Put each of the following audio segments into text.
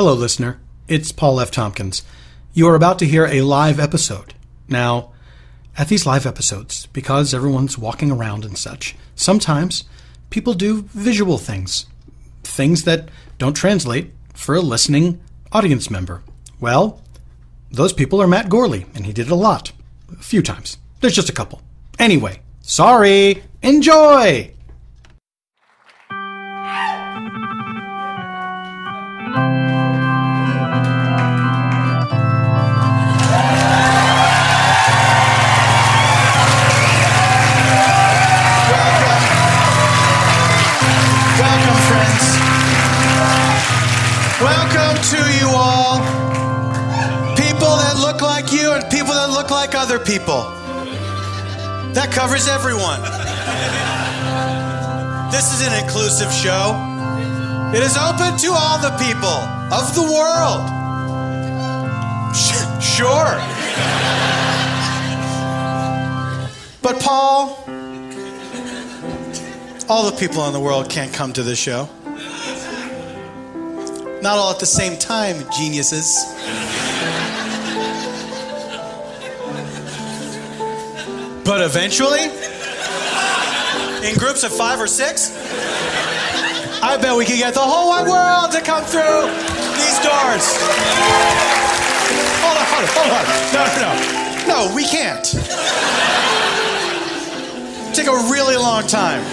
Hello, listener. It's Paul F. Tompkins. You are about to hear a live episode. Now, at these live episodes, because everyone's walking around and such, sometimes people do visual things. Things that don't translate for a listening audience member. Well, those people are Matt Gorley, and he did it a lot. A few times. There's just a couple. Anyway, sorry. Enjoy! Welcome to you all, people that look like you and people that look like other people. That covers everyone. This is an inclusive show. It is open to all the people of the world. Sure. But Paul, all the people in the world can't come to this show. Not all at the same time, geniuses. But eventually, in groups of 5 or 6, I bet we could get the whole wide world to come through these doors. Hold on. No, we can't. It'd take a really long time.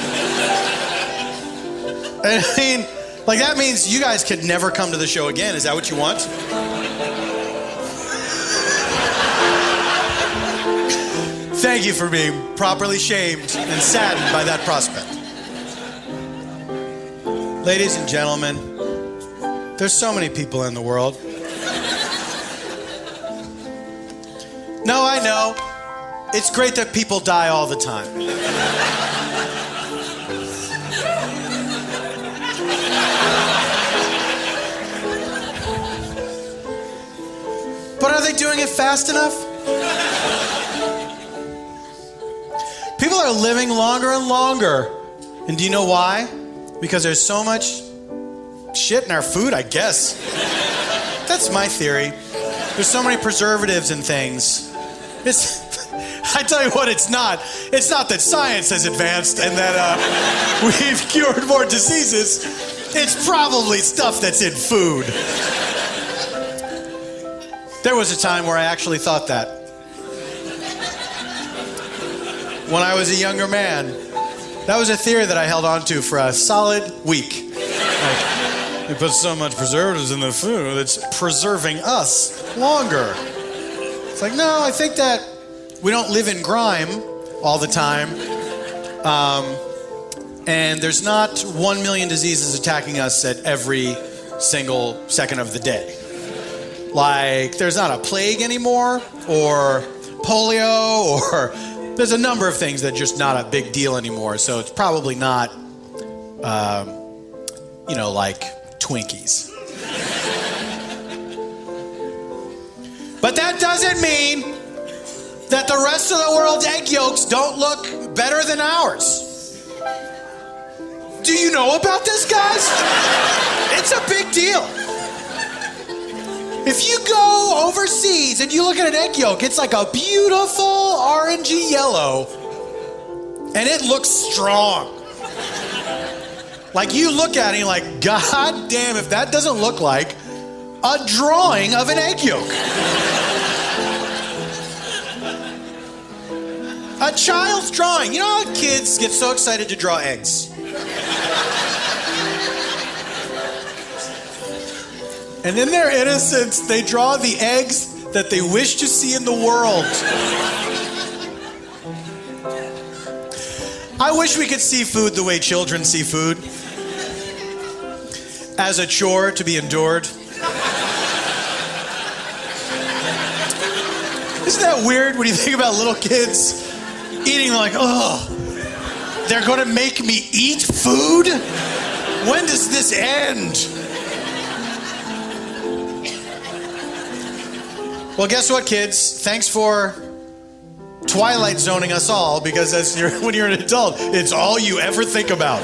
I mean, like, that means you guys could never come to the show again. Is that what you want? Thank you for being properly shamed and saddened by that prospect. Ladies and gentlemen, there's so many people in the world. No, I know. It's great that people die all the time. But are they doing it fast enough? People are living longer and longer. And do you know why? Because there's so much shit in our food, I guess. That's my theory. There's so many preservatives and things. I tell you what, it's not. It's not that science has advanced and that we've cured more diseases. It's probably stuff that's in food. There was a time where I actually thought that. When I was a younger man, that was a theory that I held on to for a solid week. Like, we put so much preservatives in the food, it's preserving us longer. It's like, no, I think that we don't live in grime all the time. And there's not 1 million diseases attacking us at every single second of the day. Like, there's not a plague anymore, or polio, or there's a number of things that are just not a big deal anymore. So it's probably not, like Twinkies. But that doesn't mean that the rest of the world's egg yolks don't look better than ours. Do you know about this, guys? It's a big deal. If you go overseas and you look at an egg yolk, it's like a beautiful orangey yellow, and it looks strong. Like, you look at it and you're like, God damn, if that doesn't look like a drawing of an egg yolk. A child's drawing. You know how kids get so excited to draw eggs? And in their innocence, they draw the eggs that they wish to see in the world. I wish we could see food the way children see food. As a chore to be endured. Isn't that weird when you think about little kids eating, like, oh, they're going to make me eat food? When does this end? Well, guess what, kids? Thanks for Twilight zoning us all, because when you're an adult, it's all you ever think about.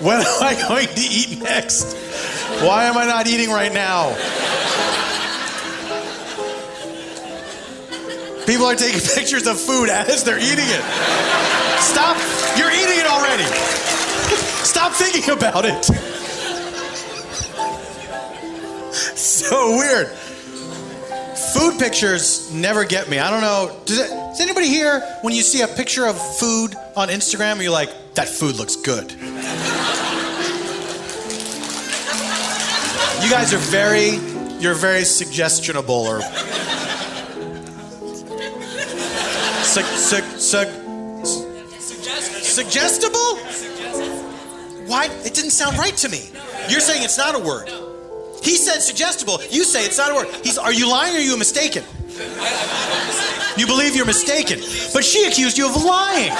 When am I going to eat next? Why am I not eating right now? People are taking pictures of food as they're eating it. Stop. You're eating it already. Stop thinking about it. So weird. Food pictures never get me. I don't know. Does anybody here, when you see a picture of food on Instagram, you're like, that food looks good? You guys are you're very suggestionable or suggestible? Why? It didn't sound right to me. You're saying it's not a word. He said suggestible. You say it's not a word. Are you lying or are you mistaken? You believe you're mistaken. But she accused you of lying.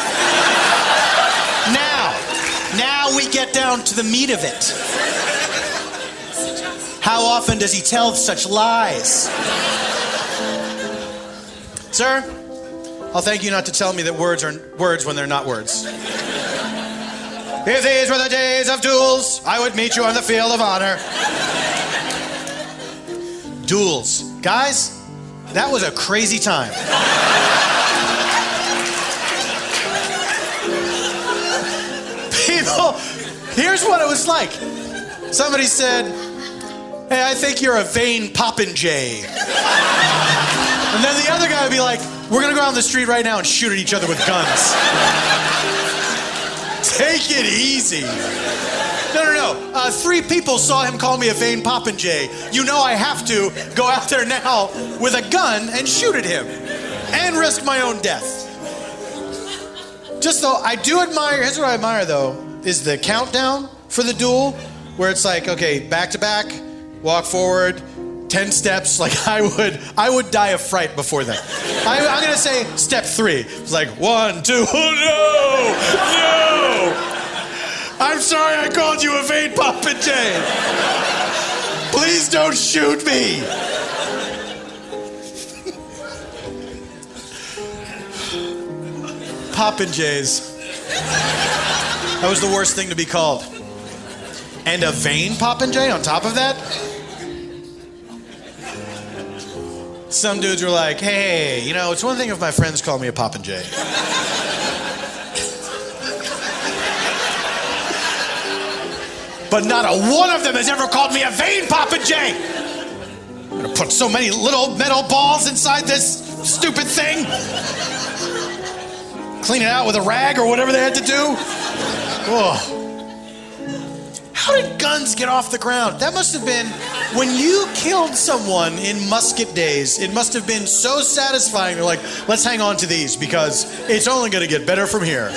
Now we get down to the meat of it. How often does he tell such lies? Sir, I'll thank you not to tell me that words are words when they're not words. If these were the days of duels, I would meet you on the field of honor. Duels. Guys, that was a crazy time. People, here's what it was like. Somebody said, hey, I think you're a vain popinjay. And then the other guy would be like, we're going to go out on the street right now and shoot at each other with guns. Take it easy. No. 3 people saw him call me a vain popinjay. You know I have to go out there now with a gun and shoot at him. And risk my own death. Just though, I do admire, here's what I admire though, is the countdown for the duel, where it's like, okay, back to back, walk forward, 10 steps, like I would die of fright before that. I'm gonna say step 3. It's like 1, 2, oh no! I'm sorry I called you a vain popinjay. Please don't shoot me. Popinjays. That was the worst thing to be called. And a vain popinjay on top of that? Some dudes were like, hey, you know, it's one thing if my friends call me a popinjay. But not a one of them has ever called me a vain popinjay. I'm gonna put so many little metal balls inside this stupid thing. Clean it out with a rag or whatever they had to do. Oh. How did guns get off the ground? That must have been, when you killed someone in musket days, it must have been so satisfying. They're like, let's hang on to these because it's only gonna get better from here.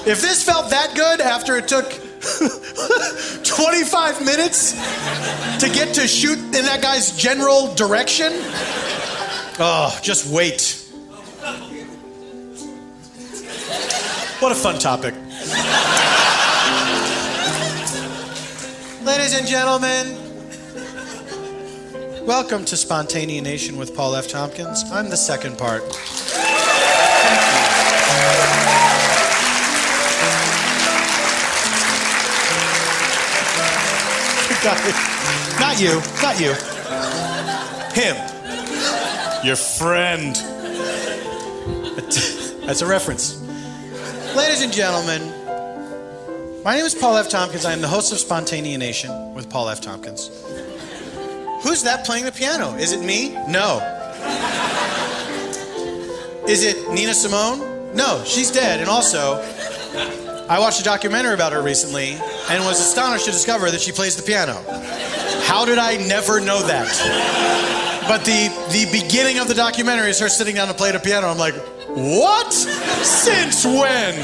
If this felt that good after it took 25 minutes to get to shoot in that guy's general direction, oh, just wait. What a fun topic. Ladies and gentlemen, welcome to Spontaneous Nation with Paul F. Tompkins. I'm the second part. Not you. Him. Your friend. That's a reference. Ladies and gentlemen, my name is Paul F. Tompkins. I am the host of Spontaneous Nation with Paul F. Tompkins. Who's that playing the piano? Is it me? No. Is it Nina Simone? No, she's dead. And also, I watched a documentary about her recently and was astonished to discover that she plays the piano. How did I never know that? But the beginning of the documentary is her sitting down to play the piano. I'm like, what? Since when?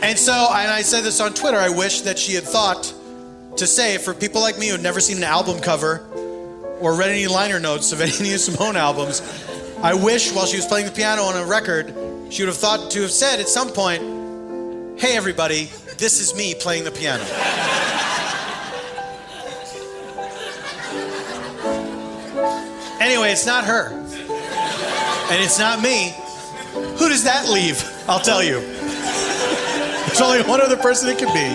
And I said this on Twitter, I wish that she had thought to say, for people like me who've never seen an album cover or read any liner notes of any Nina Simone albums, I wish while she was playing the piano on a record, she would have thought to have said at some point, hey everybody, this is me playing the piano. Anyway, it's not her. And it's not me. Who does that leave? I'll tell you. There's only one other person it could be.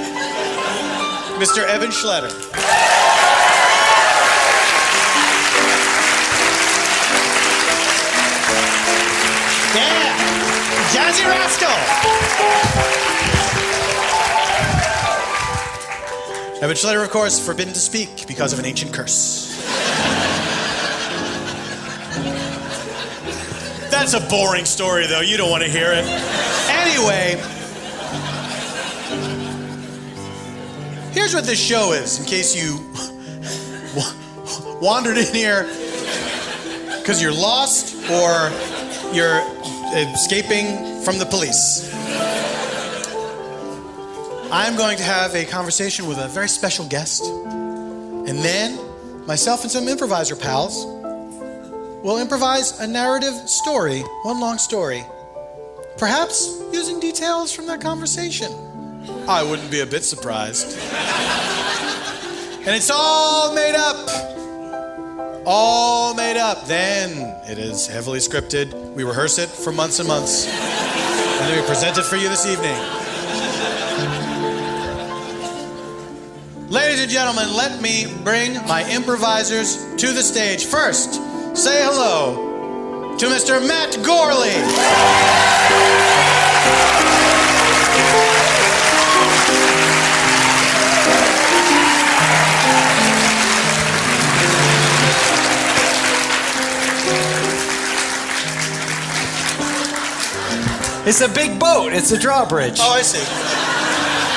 Mr. Evan Schletter. Yeah! Jazzy Rascal! Evan Schletter, of course, forbidden to speak because of an ancient curse. That's a boring story, though. You don't want to hear it. Anyway, here's what this show is, in case you wandered in here because you're lost or you're escaping from the police. I'm going to have a conversation with a very special guest, and then myself and some improviser pals will improvise a narrative story, one long story, perhaps using details from that conversation. I wouldn't be a bit surprised. And it's all made up. All made up. Then it is heavily scripted. We rehearse it for months and months. And then we present it for you this evening. Ladies and gentlemen, let me bring my improvisers to the stage. First, say hello to Mr. Matt Gorley. It's a big boat. It's a drawbridge. Oh, I see.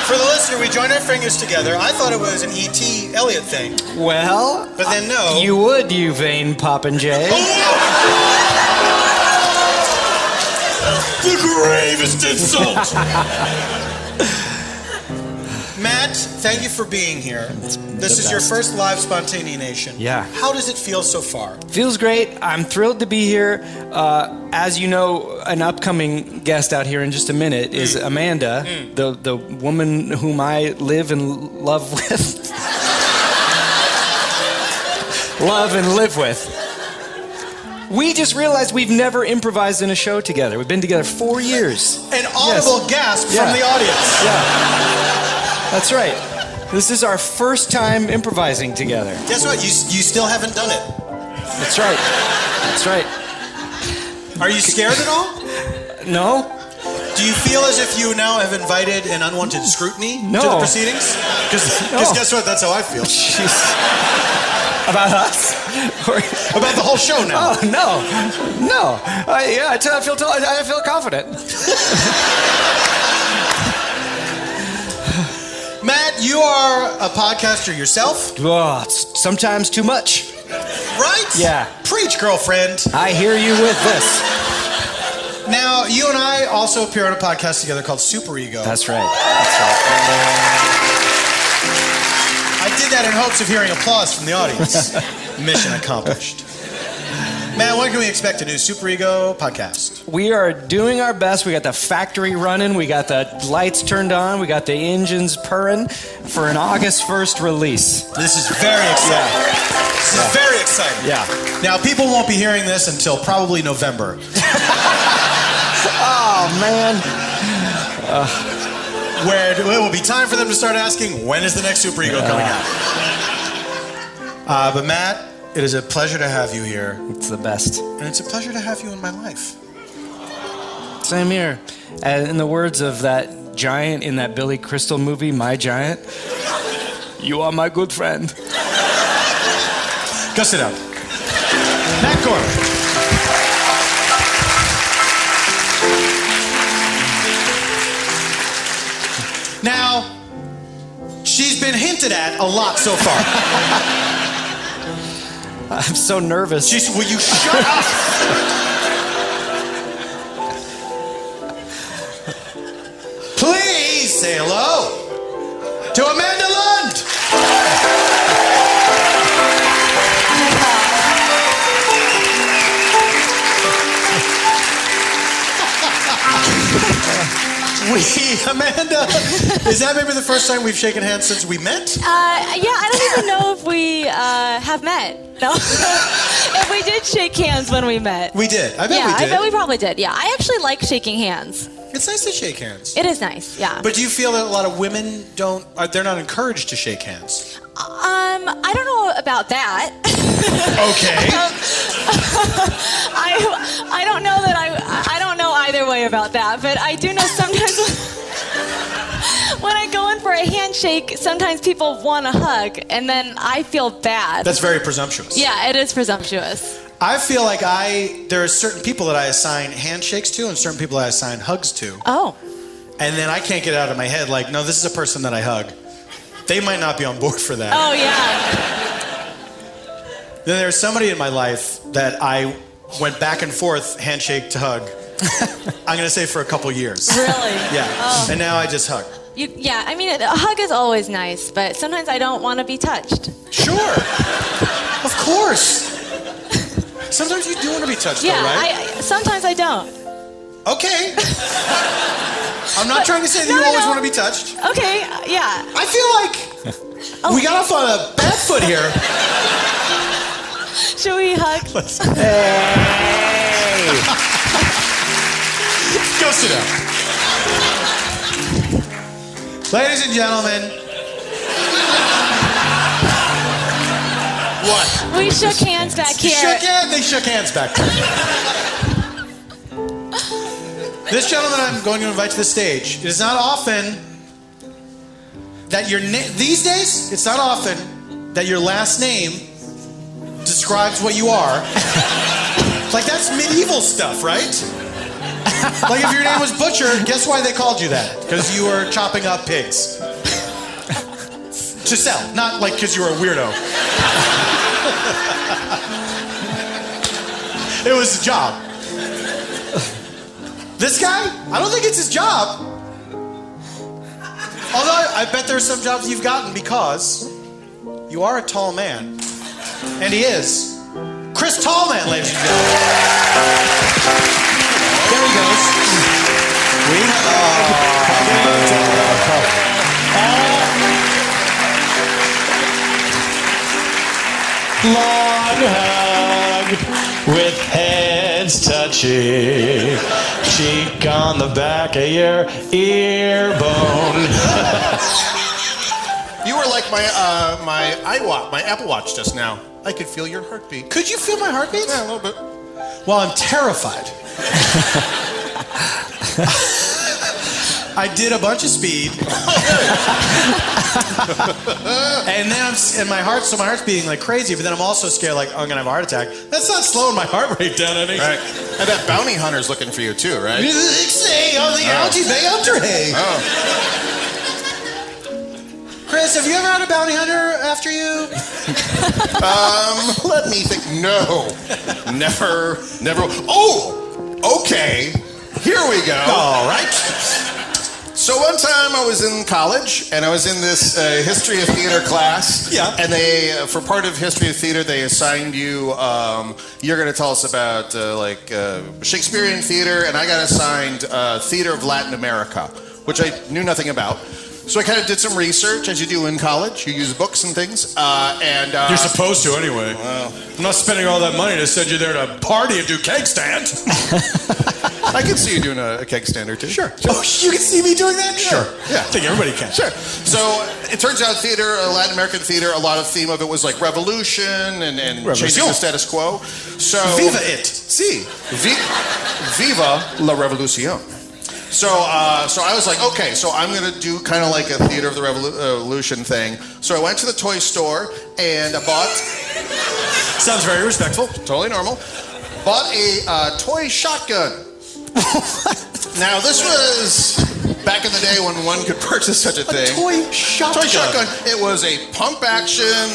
For the listener, we joined our fingers together. I thought it was an E.T. Elliott thing. Well, but then no. You would, you vain popinjay. The gravest insult! Matt, thank you for being here. This is your first live Spontaneation. Yeah. How does it feel so far? Feels great. I'm thrilled to be here. As you know, an upcoming guest out here in just a minute is Amanda, the woman whom I live and love with. Love and live with. We just realized we've never improvised in a show together. We've been together 4 years. An audible gasp from the audience. Yeah. That's right. This is our first time improvising together. Guess what? You still haven't done it. That's right. That's right. Are you scared at all? No. Do you feel as if you now have invited an unwanted scrutiny to the proceedings? Because guess what? That's how I feel. Jeez. About us? About the whole show now? Oh, no. I feel confident. Matt, you are a podcaster yourself? Oh, it's sometimes too much. Right? Yeah. Preach, girlfriend. I hear you with this. Now, you and I also appear on a podcast together called Super Ego. That's right. I did that in hopes of hearing applause from the audience. Mission accomplished. Man, when can we expect a new Super Ego podcast? We are doing our best. We got the factory running. We got the lights turned on. We got the engines purring for an August 1st release. This is very exciting. This is very exciting. Yeah. Now, people won't be hearing this until probably November. Oh, man. Where it will be time for them to start asking, when is the next Super Ego coming out? But Matt, it is a pleasure to have you here. It's the best. And it's a pleasure to have you in my life. Same here. And in the words of that giant in that Billy Crystal movie, My Giant, you are my good friend. Go sit down. Matt Gorley. Now, she's been hinted at a lot so far. I'm so nervous. Will you shut up? Please say hello to Amanda Lund. Amanda, is that maybe the first time we've shaken hands since we met? Yeah, I don't even know if we have met. No. If we did shake hands when we met. We did. I bet we did. I bet we probably did. Yeah, I actually like shaking hands. It's nice to shake hands. It is nice, yeah. But do you feel that a lot of women they're not encouraged to shake hands? I don't know about that. Okay. I don't know that I don't know either way about that, but I do know sometimes when I go in for a handshake, sometimes people want a hug, and then I feel bad. That's very presumptuous. Yeah, it is presumptuous. I feel like there are certain people that I assign handshakes to and certain people I assign hugs to. Oh. And then I can't get it out of my head like, no, this is a person that I hug. They might not be on board for that. Oh, yeah. Then there's somebody in my life that I went back and forth, handshake to hug. I'm going to say for a couple years. Really? Yeah. Oh. And now I just hug. Yeah, I mean, a hug is always nice, but sometimes I don't want to be touched. Sure. Of course. Sometimes you do want to be touched, Yeah, though, right? sometimes I don't. Okay. I'm not trying to say that you always want to be touched. Okay, yeah. I feel like we got off on a bad foot here. Should we hug? Hey! Go sit down. Ladies and gentlemen. What? We shook hands back here. They shook hands back there. This gentleman I'm going to invite to the stage, it is not often that these days, it's not often that your last name describes what you are. Like, that's medieval stuff, right? Like, if your name was Butcher, guess why they called you that? Because you were chopping up pigs. To sell, not like because you were a weirdo. It was a job. This guy, I don't think it's his job. Although I bet there's some jobs you've gotten because you are a tall man. And he is. Chris Tallman, ladies and gentlemen. There he goes. Long hug with heads touching, cheek on the back of your ear bone. You were like my my Apple Watch just now. I could feel your heartbeat. Could you feel my heartbeat? Yeah, a little bit. Well, I'm terrified. I did a bunch of speed. And then my heart's beating like crazy, but then I'm also scared like, oh, I'm gonna have a heart attack. That's not slowing my heart rate down any. Right. And that bounty hunter's looking for you too, right? Say on the Algae Bay Underhay. Oh. Chris, have you ever had a bounty hunter after you? Let me think. No. Never. Oh, okay. Here we go. All right. So one time I was in college, and I was in this history of theater class. Yeah. And they, for part of history of theater, they assigned you, you're going to tell us about Shakespearean theater, and I got assigned theater of Latin America, which I knew nothing about. So I kind of did some research, as you do in college. You use books and things. You're supposed to anyway. Well, I'm not spending all that money to send you there to party and do cake stand. I can see you doing a keg stand or two. Sure. Oh, you can see me doing that? Sure. Yeah. I think everybody can. Sure. So it turns out theater, Latin American theater, a lot of theme of it was like revolution and changing the status quo. So Viva it. Si. Viva la revolución. So I was like, okay, so I'm going to do kind of like a theater of the revolution thing. So I went to the toy store and I bought... Sounds very respectful. Totally normal. Bought a toy shotgun. Now, this was back in the day when one could purchase such a thing. Toy shotgun. Toy shotgun. It was a pump action,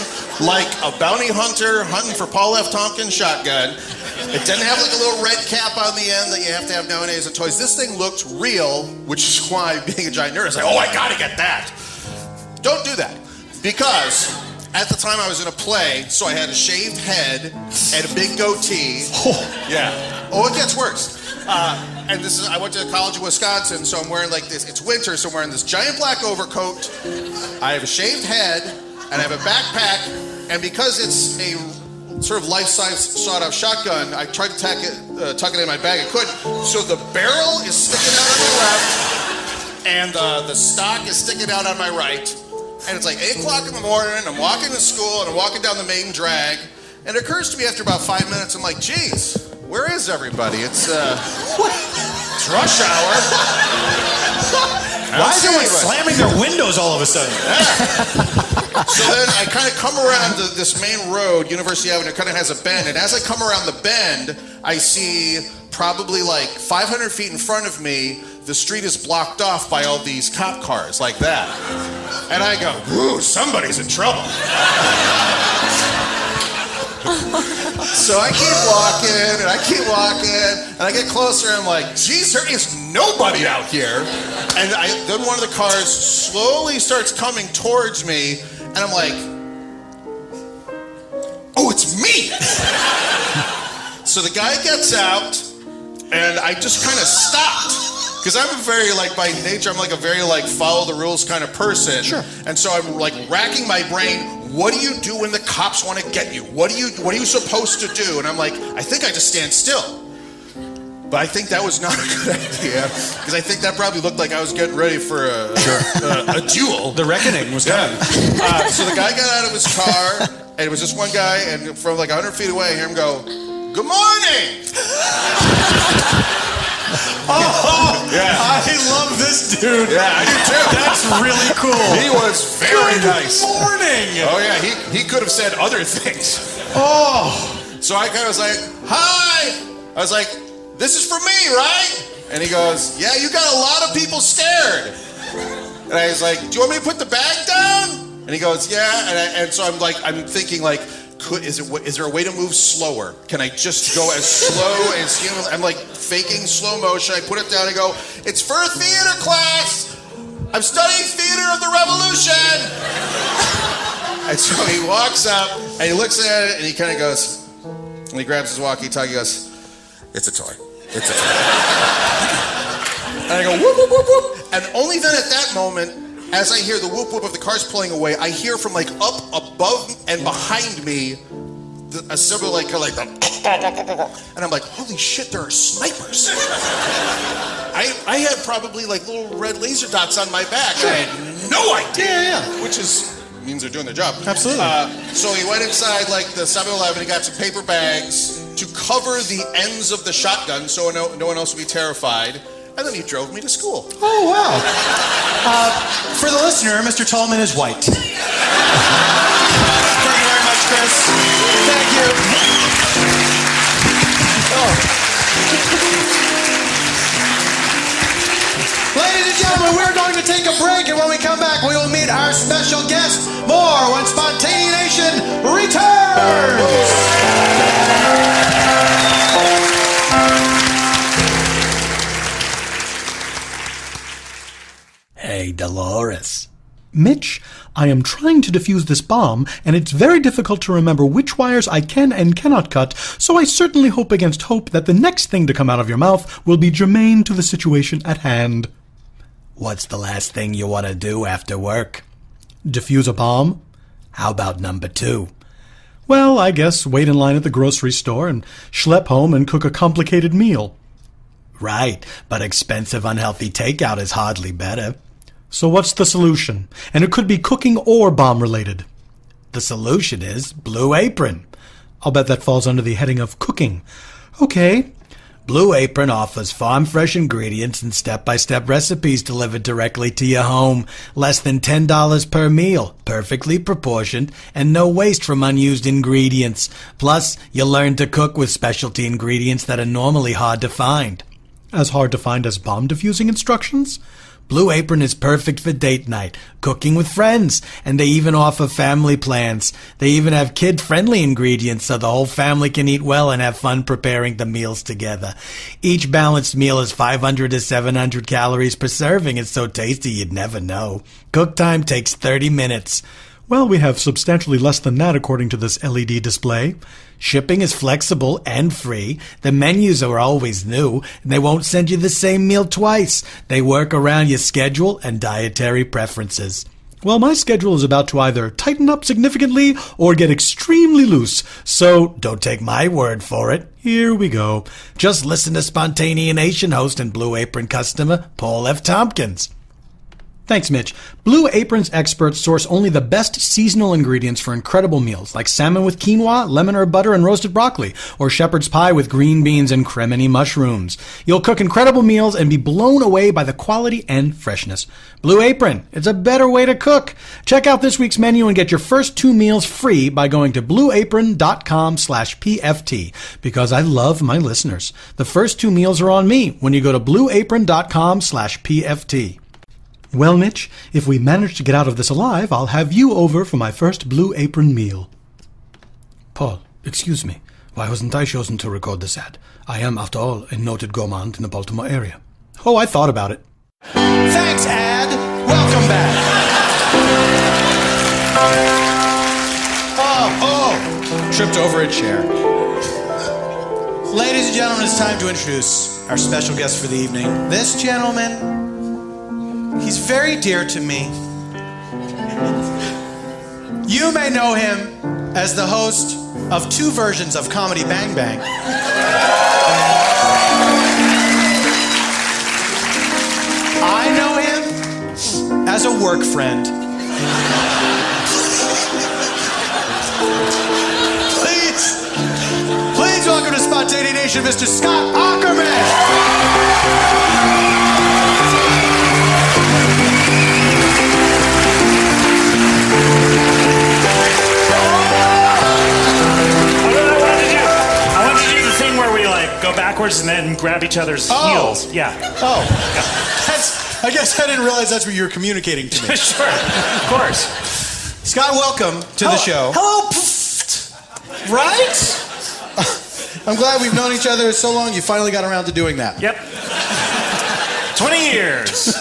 like a bounty hunter hunting for Paul F. Tompkins shotgun. It didn't have like a little red cap on the end that you have to have nowadays in toys. This thing looked real, which is why, being a giant nerd, I was like, oh, I gotta get that. Don't do that. Because at the time I was in a play, so I had a shaved head and a big goatee. Oh. Yeah. Oh, it gets worse. And and I went to college in Wisconsin, so I'm wearing like this. It's winter, so I'm wearing this giant black overcoat. I have a shaved head, and I have a backpack. And because it's a sort of life-size sawed-off shotgun, I tried to tuck it in my bag. I couldn't. So the barrel is sticking out on my left, and the stock is sticking out on my right. And it's like 8 o'clock in the morning. I'm walking to school, and I'm walking down the main drag. And it occurs to me after about 5 minutes, I'm like, geez, where is everybody? It's rush hour. Why is everyone slamming their windows all of a sudden? So then I kind of come around this main road, University Avenue. It kind of has a bend. And as I come around the bend, I see probably like 500 feet in front of me, the street is blocked off by all these cop cars like that. And I go, ooh, somebody's in trouble. So I keep walking, and I keep walking, and I get closer, and I'm like, geez, there is nobody out here. And then one of the cars slowly starts coming towards me, and I'm like, oh, it's me. So the guy gets out, and I just kind of stopped. Because I'm a very, like, by nature, I'm like a very, like, follow the rules kind of person. Sure. And so I'm, like, racking my brain. What do you do when the cops want to get you? What are you supposed to do? And I'm like, I think I just stand still. But I think that was not a good idea. Because I think that probably looked like I was getting ready for a duel. The reckoning was coming. So the guy got out of his car, and it was just one guy, and from like 100 feet away, I hear him go, "Good morning!" Oh, yeah. I love this dude. Yeah, I do too. That's really cool. He was very nice. Good morning. Oh yeah, he could have said other things. Oh. So I kind of was like, hi. I was like, this is for me, right? And he goes, yeah, you got a lot of people scared. And I was like, do you want me to put the bag down? And he goes, yeah. And so I'm thinking like, is there a way to move slower? Can I just go as slow as human? I'm like faking slow motion. I put it down and go, it's for a theater class. I'm studying theater of the revolution. And so he walks up and he looks at it and he kind of goes, and he grabs his walkie-talkie, he goes, it's a toy. It's a toy. And I go, whoop, whoop, whoop, whoop. And only then at that moment, as I hear the whoop whoop of the cars pulling away, I hear from like up above and behind me a similar like the, and I'm like, holy shit, there are snipers. I had probably like little red laser dots on my back. Sure. I had no idea. Yeah. Which means they're doing their job. Absolutely. So he went inside like the 7-Eleven, he got some paper bags to cover the ends of the shotgun so no one else would be terrified. And then he drove me to school. Oh, wow. For the listener, Mr. Tallman is white. Thank you very much, Chris. Thank you. Oh. Ladies and gentlemen, we're going to take a break, and when we come back, we will meet our special guest. More when Spontaneation returns. Hey, Dolores. Mitch, I am trying to defuse this bomb, and it's very difficult to remember which wires I can and cannot cut, so I certainly hope against hope that the next thing to come out of your mouth will be germane to the situation at hand. What's the last thing you want to do after work? Defuse a bomb? How about number 2? Well, I guess wait in line at the grocery store and schlep home and cook a complicated meal. Right, but expensive, unhealthy takeout is hardly better. So what's the solution? And it could be cooking or bomb-related. The solution is Blue Apron. I'll bet that falls under the heading of cooking. Okay. Blue Apron offers farm-fresh ingredients and step-by-step recipes delivered directly to your home. Less than $10 per meal, perfectly proportioned, and no waste from unused ingredients. Plus, you'll learn to cook with specialty ingredients that are normally hard to find. As hard to find as bomb defusing instructions? Blue Apron is perfect for date night, cooking with friends, and they even offer family plans. They even have kid-friendly ingredients so the whole family can eat well and have fun preparing the meals together. Each balanced meal is 500 to 700 calories per serving. It's so tasty you'd never know. Cook time takes 30 minutes. Well, we have substantially less than that according to this LED display. Shipping is flexible and free. The menus are always new, and they won't send you the same meal twice. They work around your schedule and dietary preferences. Well, my schedule is about to either tighten up significantly or get extremely loose, so don't take my word for it. Here we go. Just listen to Spontaneation host and Blue Apron customer Paul F. Tompkins. Thanks, Mitch. Blue Apron's experts source only the best seasonal ingredients for incredible meals, like salmon with quinoa, lemon herb butter, and roasted broccoli, or shepherd's pie with green beans and cremini mushrooms. You'll cook incredible meals and be blown away by the quality and freshness. Blue Apron, it's a better way to cook. Check out this week's menu and get your first 2 meals free by going to blueapron.com/PFT, because I love my listeners. The first 2 meals are on me when you go to blueapron.com/PFT. Well, Mitch, if we manage to get out of this alive, I'll have you over for my first Blue Apron meal. Paul, excuse me. Why wasn't I chosen to record this ad? I am, after all, a noted gourmand in the Baltimore area. Oh, I thought about it. Thanks, ad. Welcome back. Oh, tripped over a chair. Ladies and gentlemen, it's time to introduce our special guest for the evening. This gentleman, he's very dear to me. You may know him as the host of 2 versions of Comedy Bang Bang. I know him as a work friend. Please welcome to Spontaneation, Mr. Scott Aukerman. Go backwards and then grab each other's heels. Yeah. Oh. I guess I didn't realize that's what you were communicating to me. Sure. Of course. Scott, welcome to the show. Hello. Right? I'm glad we've known each other so long, you finally got around to doing that. Yep. 20 years.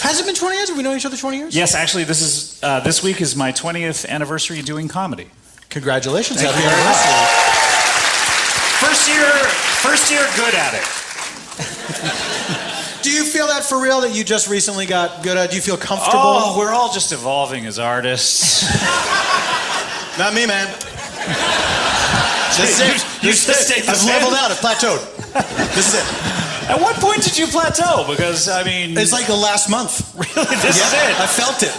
Has it been 20 years? Have we known each other 20 years? Yes, actually, this week is my 20th anniversary doing comedy. Congratulations. Thank you very much. First year good at it. Do you feel that for real, that you just recently got good at it? Do you feel comfortable? Oh, we're all just evolving as artists. Not me, man. This is it. I've leveled out. I've plateaued. This is it. At what point did you plateau? Because, I mean... It's like the last month. Really? This is it? I felt it.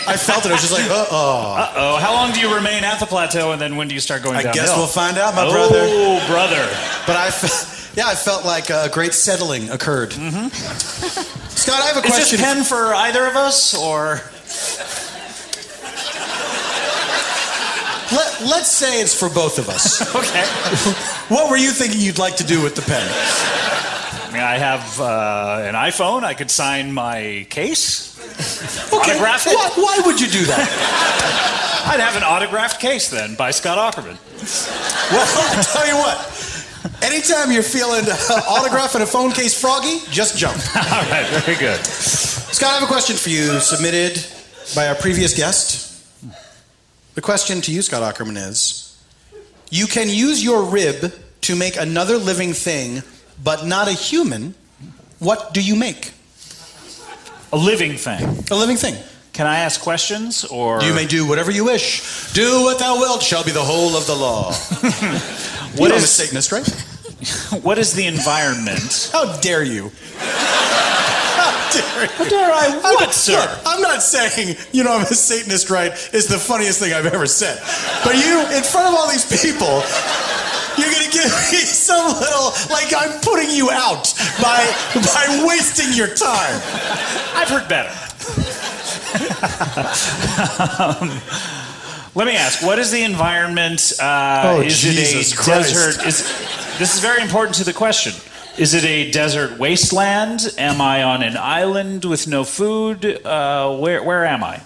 I felt it. I was just like, uh-oh. Uh-oh. How long do you remain at the plateau, and then when do you start going downhill? I guess we'll find out, my brother. Oh, brother. But I felt like a great settling occurred. Mm-hmm. Scott, I have a question. Is this pen for either of us, or... Let's say it's for both of us. Okay. What were you thinking you'd like to do with the pen? I mean, I have an iPhone. I could sign my case. Okay. Autograph it. Why would you do that? I'd have an autographed case then by Scott Aukerman. Well, I'll tell you what. Anytime you're feeling autograph in a phone case froggy, just jump. All right, very good. Scott, I have a question for you submitted by our previous guest. The question to you, Scott Aukerman, is: you can use your rib to make another living thing, but not a human. What do you make? A living thing. A living thing. Can I ask questions, or... You may do whatever you wish. Do what thou wilt shall be the whole of the law. What I'm is a Satanist, right? What is the environment? How dare you? How dare you? How dare I what, sir? Look, I'm not saying, I'm a Satanist, right, is the funniest thing I've ever said. But you, in front of all these people, you're going to give me some little, like I'm putting you out by wasting your time. I've heard better. Let me ask, what is the environment? Is Jesus it a Christ. desert? This is very important to the question. Is it a desert wasteland? Am I on an island with no food? Where am I?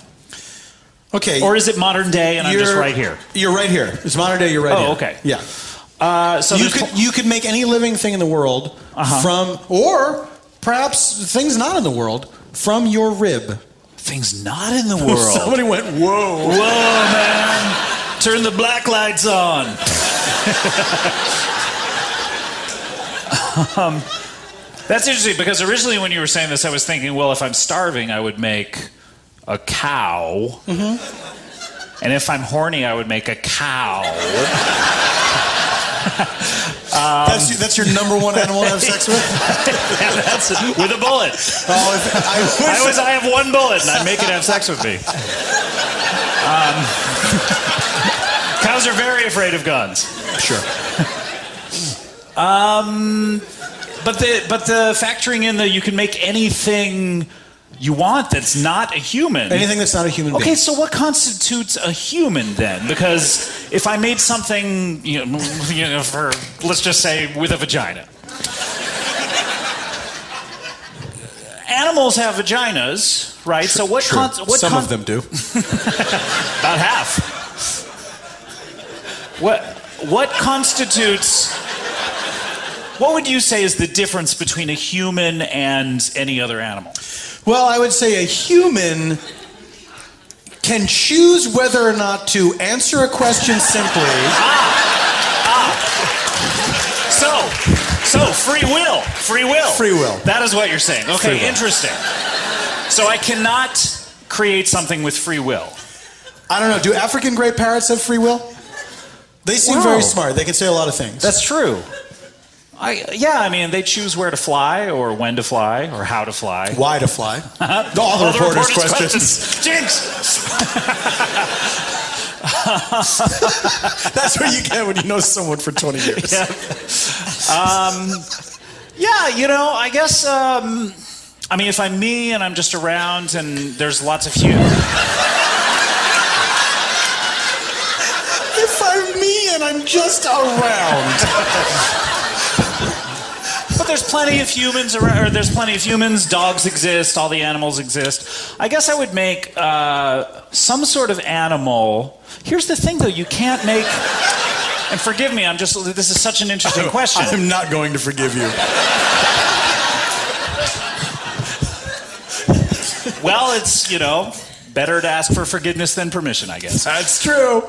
Okay. Or is it modern day and I'm just right here? You're right here. It's modern day, you're right here. Oh, okay. Yeah. So you could make any living thing in the world from, or perhaps things not in the world, from your rib. things not in the world. Somebody went, whoa. Whoa, man. Turn the black lights on. That's interesting because originally when you were saying this, I was thinking, well, if I'm starving, I would make a cow. Mm-hmm. And if I'm horny, I would make a cow. That's your number one animal to have sex with? Yeah, that's with a bullet. Oh, I have one bullet and I'd make it have sex with me. Cows are very afraid of guns. Sure. But the factoring in that you can make anything you want that's not a human. Anything that's not a human being. Okay, so what constitutes a human then? Because if I made something, for, let's just say, with a vagina. Animals have vaginas, right? So what? True. Some of them do. About half. What constitutes? What would you say is the difference between a human and any other animal? Well, I would say a human can choose whether or not to answer a question simply. So free will. Free will. That is what you're saying. Okay, interesting. So I cannot create something with free will. I don't know. Do African gray parrots have free will? They seem very smart. They can say a lot of things. That's true. I mean, they choose where to fly, or when to fly, or how to fly. Why to fly. All the reporters' questions. Jinx! That's what you get when you know someone for 20 years. Yeah, I guess, I mean, if I'm me and I'm just around and there's lots of humans. If I'm me and I'm just around. But there's plenty of humans around, or there's plenty of humans, dogs exist, all the animals exist. I guess I would make some sort of animal. Here's the thing though, you can't make, and forgive me, this is such an interesting question. I'm not going to forgive you. Well, it's, better to ask for forgiveness than permission, I guess. That's true.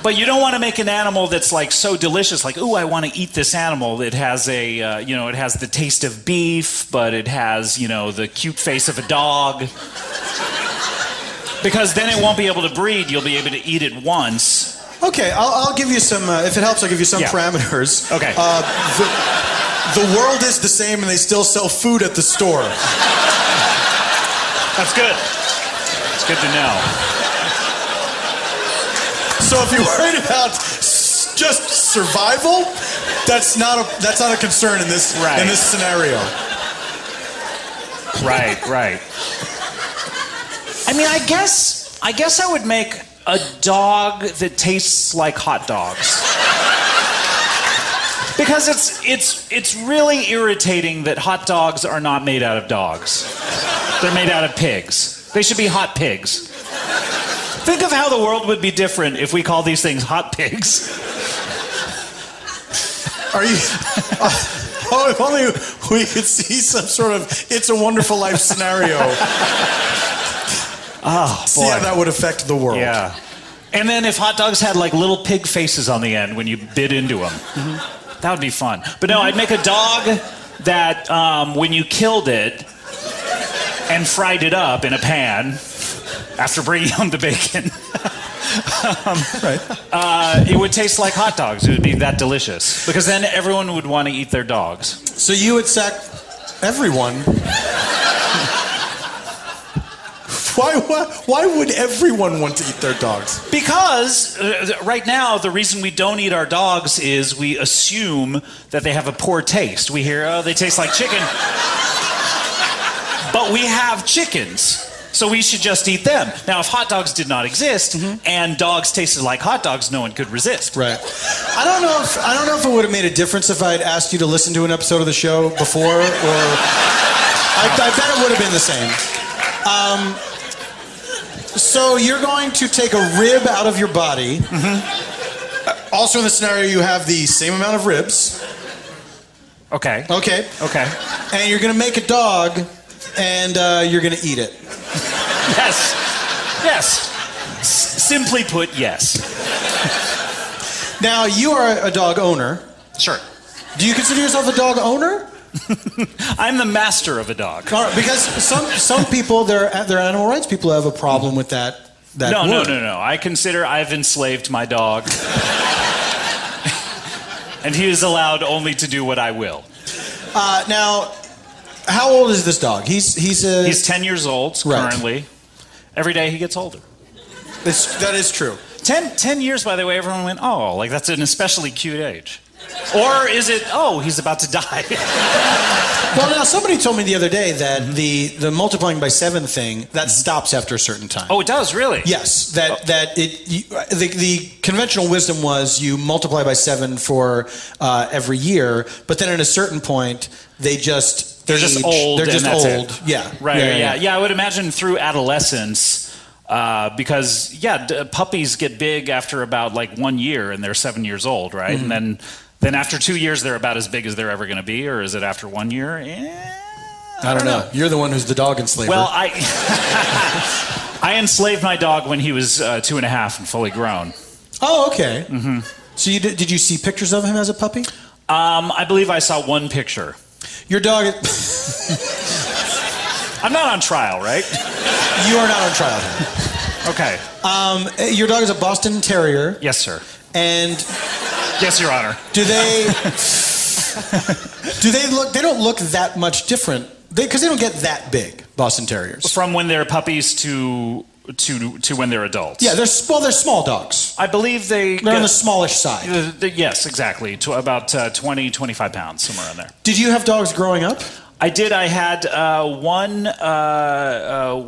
But you don't want to make an animal that's like so delicious, like, ooh, I want to eat this animal. It has it has the taste of beef, but it has, the cute face of a dog. Because then it won't be able to breed. You'll be able to eat it once. Okay, I'll give you some, if it helps, I'll give you some parameters. Okay. The world is the same and they still sell food at the store. That's good. It's good to know. So if you're worried about just survival, that's not a concern in this scenario. Right. I mean, I guess I would make a dog that tastes like hot dogs. Because it's really irritating that hot dogs are not made out of dogs. They're made out of pigs. They should be hot pigs. Think of how the world would be different if we call these things hot pigs. Are you... if only we could see some sort of It's a Wonderful Life scenario. Oh, boy. See how that would affect the world. Yeah. And then if hot dogs had like little pig faces on the end when you bit into them. Mm-hmm. That would be fun. But no, I'd make a dog that when you killed it and fried it up in a pan... After bringing home the bacon, it would taste like hot dogs. It would be that delicious. Because then everyone would want to eat their dogs. So you would sack everyone? Why would everyone want to eat their dogs? Because right now, the reason we don't eat our dogs is we assume that they have a poor taste. We hear, oh, they taste like chicken. But we have chickens. So we should just eat them. Now, if hot dogs did not exist and dogs tasted like hot dogs, no one could resist. Right. I don't know if it would have made a difference if I'd asked you to listen to an episode of the show before, or I bet it would have been the same. So you're going to take a rib out of your body. Mm-hmm. Also in the scenario, you have the same amount of ribs. Okay. Okay. Okay. And you're going to make a dog, and you're going to eat it. Yes. Yes. Simply put, yes. Now, you are a dog owner. Sure. Do you consider yourself a dog owner? I'm the master of a dog. All right, because some people, they're animal rights people, have a problem with that No. word. I consider I've enslaved my dog. And he is allowed only to do what I will. Now, how old is this dog? He's 10 years old currently. Every day he gets older. That is true. 10 years, by the way, everyone went, oh, like that's an especially cute age. Or is it, oh, he's about to die? Well, now, somebody told me the other day that the multiplying by 7 thing, that stops after a certain time. Oh, it does, really? Yes, the conventional wisdom was you multiply by 7 for every year, but then at a certain point, they're just old. They're just and that's old. it. Yeah. Right. Yeah, I would imagine through adolescence, because puppies get big after about like 1 year, and they're 7 years old, right? Mm-hmm. And then after 2 years, they're about as big as they're ever going to be, or is it after 1 year? I don't know. You're the one who's the dog enslaver. Well, I enslaved my dog when he was 2.5 and fully grown. Oh, okay. Mm-hmm. So did you see pictures of him as a puppy? I believe I saw one picture. Your dog... I'm not on trial, right? You are not on trial here. Okay. Your dog is a Boston Terrier. Yes, sir. And... Yes, Your Honor. Do they look... They don't look that much different. Because they don't get that big, Boston Terriers. From when they're puppies to when they're adults. Yeah, they're small dogs. I believe they're on the smallish side. Yes, exactly. About 20, 25 pounds, somewhere in there. Did you have dogs growing up? I did. I had one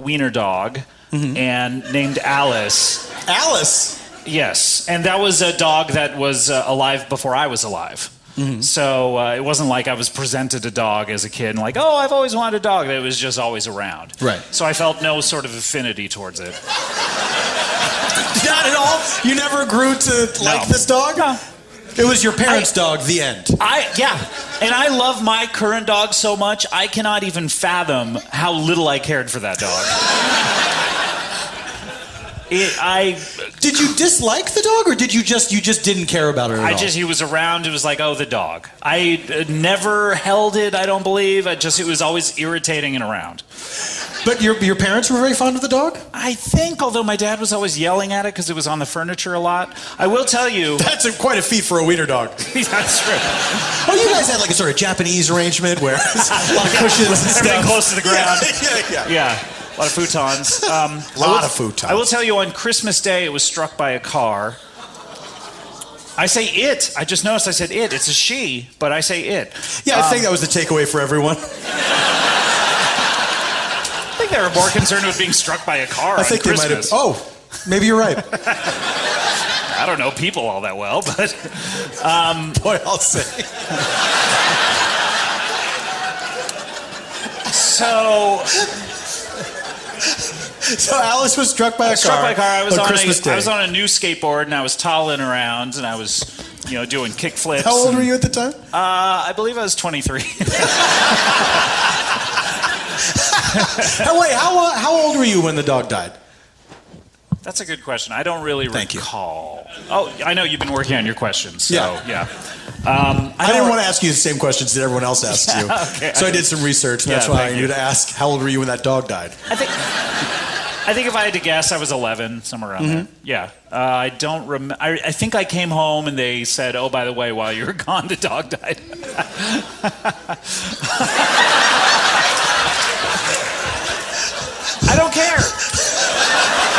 wiener dog and named Alice. Alice? Yes, and that was a dog that was alive before I was alive. Mm-hmm. So it wasn't like I was presented a dog as a kid and like, oh, I've always wanted a dog. It was just always around. Right. So I felt no sort of affinity towards it. Not at all? You never grew to like this dog? No. It was your parents' dog, the end. Yeah. And I love my current dog so much, I cannot even fathom how little I cared for that dog. Did you dislike the dog, or did you just didn't care about it at all? He was around. It was like, oh, the dog. I never held it. I don't believe. It was always irritating and around. But your parents were very fond of the dog? I think, although my dad was always yelling at it because it was on the furniture a lot. I will tell you, that's quite a feat for a wiener dog. That's true. Oh, you guys had like a sort of Japanese arrangement where a lot of cushions and stuff. Everything close to the ground. Yeah. A lot of futons. A lot of futons. I will tell you, on Christmas Day, it was struck by a car. I say it. I just noticed I said it. It's a she, but I say it. Yeah, I think that was the takeaway for everyone. I think they were more concerned with being struck by a car on Christmas. They might have. Oh, maybe you're right. I don't know people all that well, but... Boy, I'll say. So Alice was struck by a car. Struck by a car. I was on a new skateboard, and I was toddling around, and I was, doing kick flips. How old were you at the time? I believe I was 23. Wait, how old were you when the dog died? That's a good question. I don't really recall. Oh, I know you've been working on your questions. So, yeah. I didn't want to ask you the same questions that everyone else asked you. Okay. So I did some research, and that's why I needed to ask, how old were you when that dog died? I think if I had to guess, I was 11, somewhere around there. Yeah. I don't remember. I think I came home and they said, oh, by the way, while you were gone, the dog died. I don't care.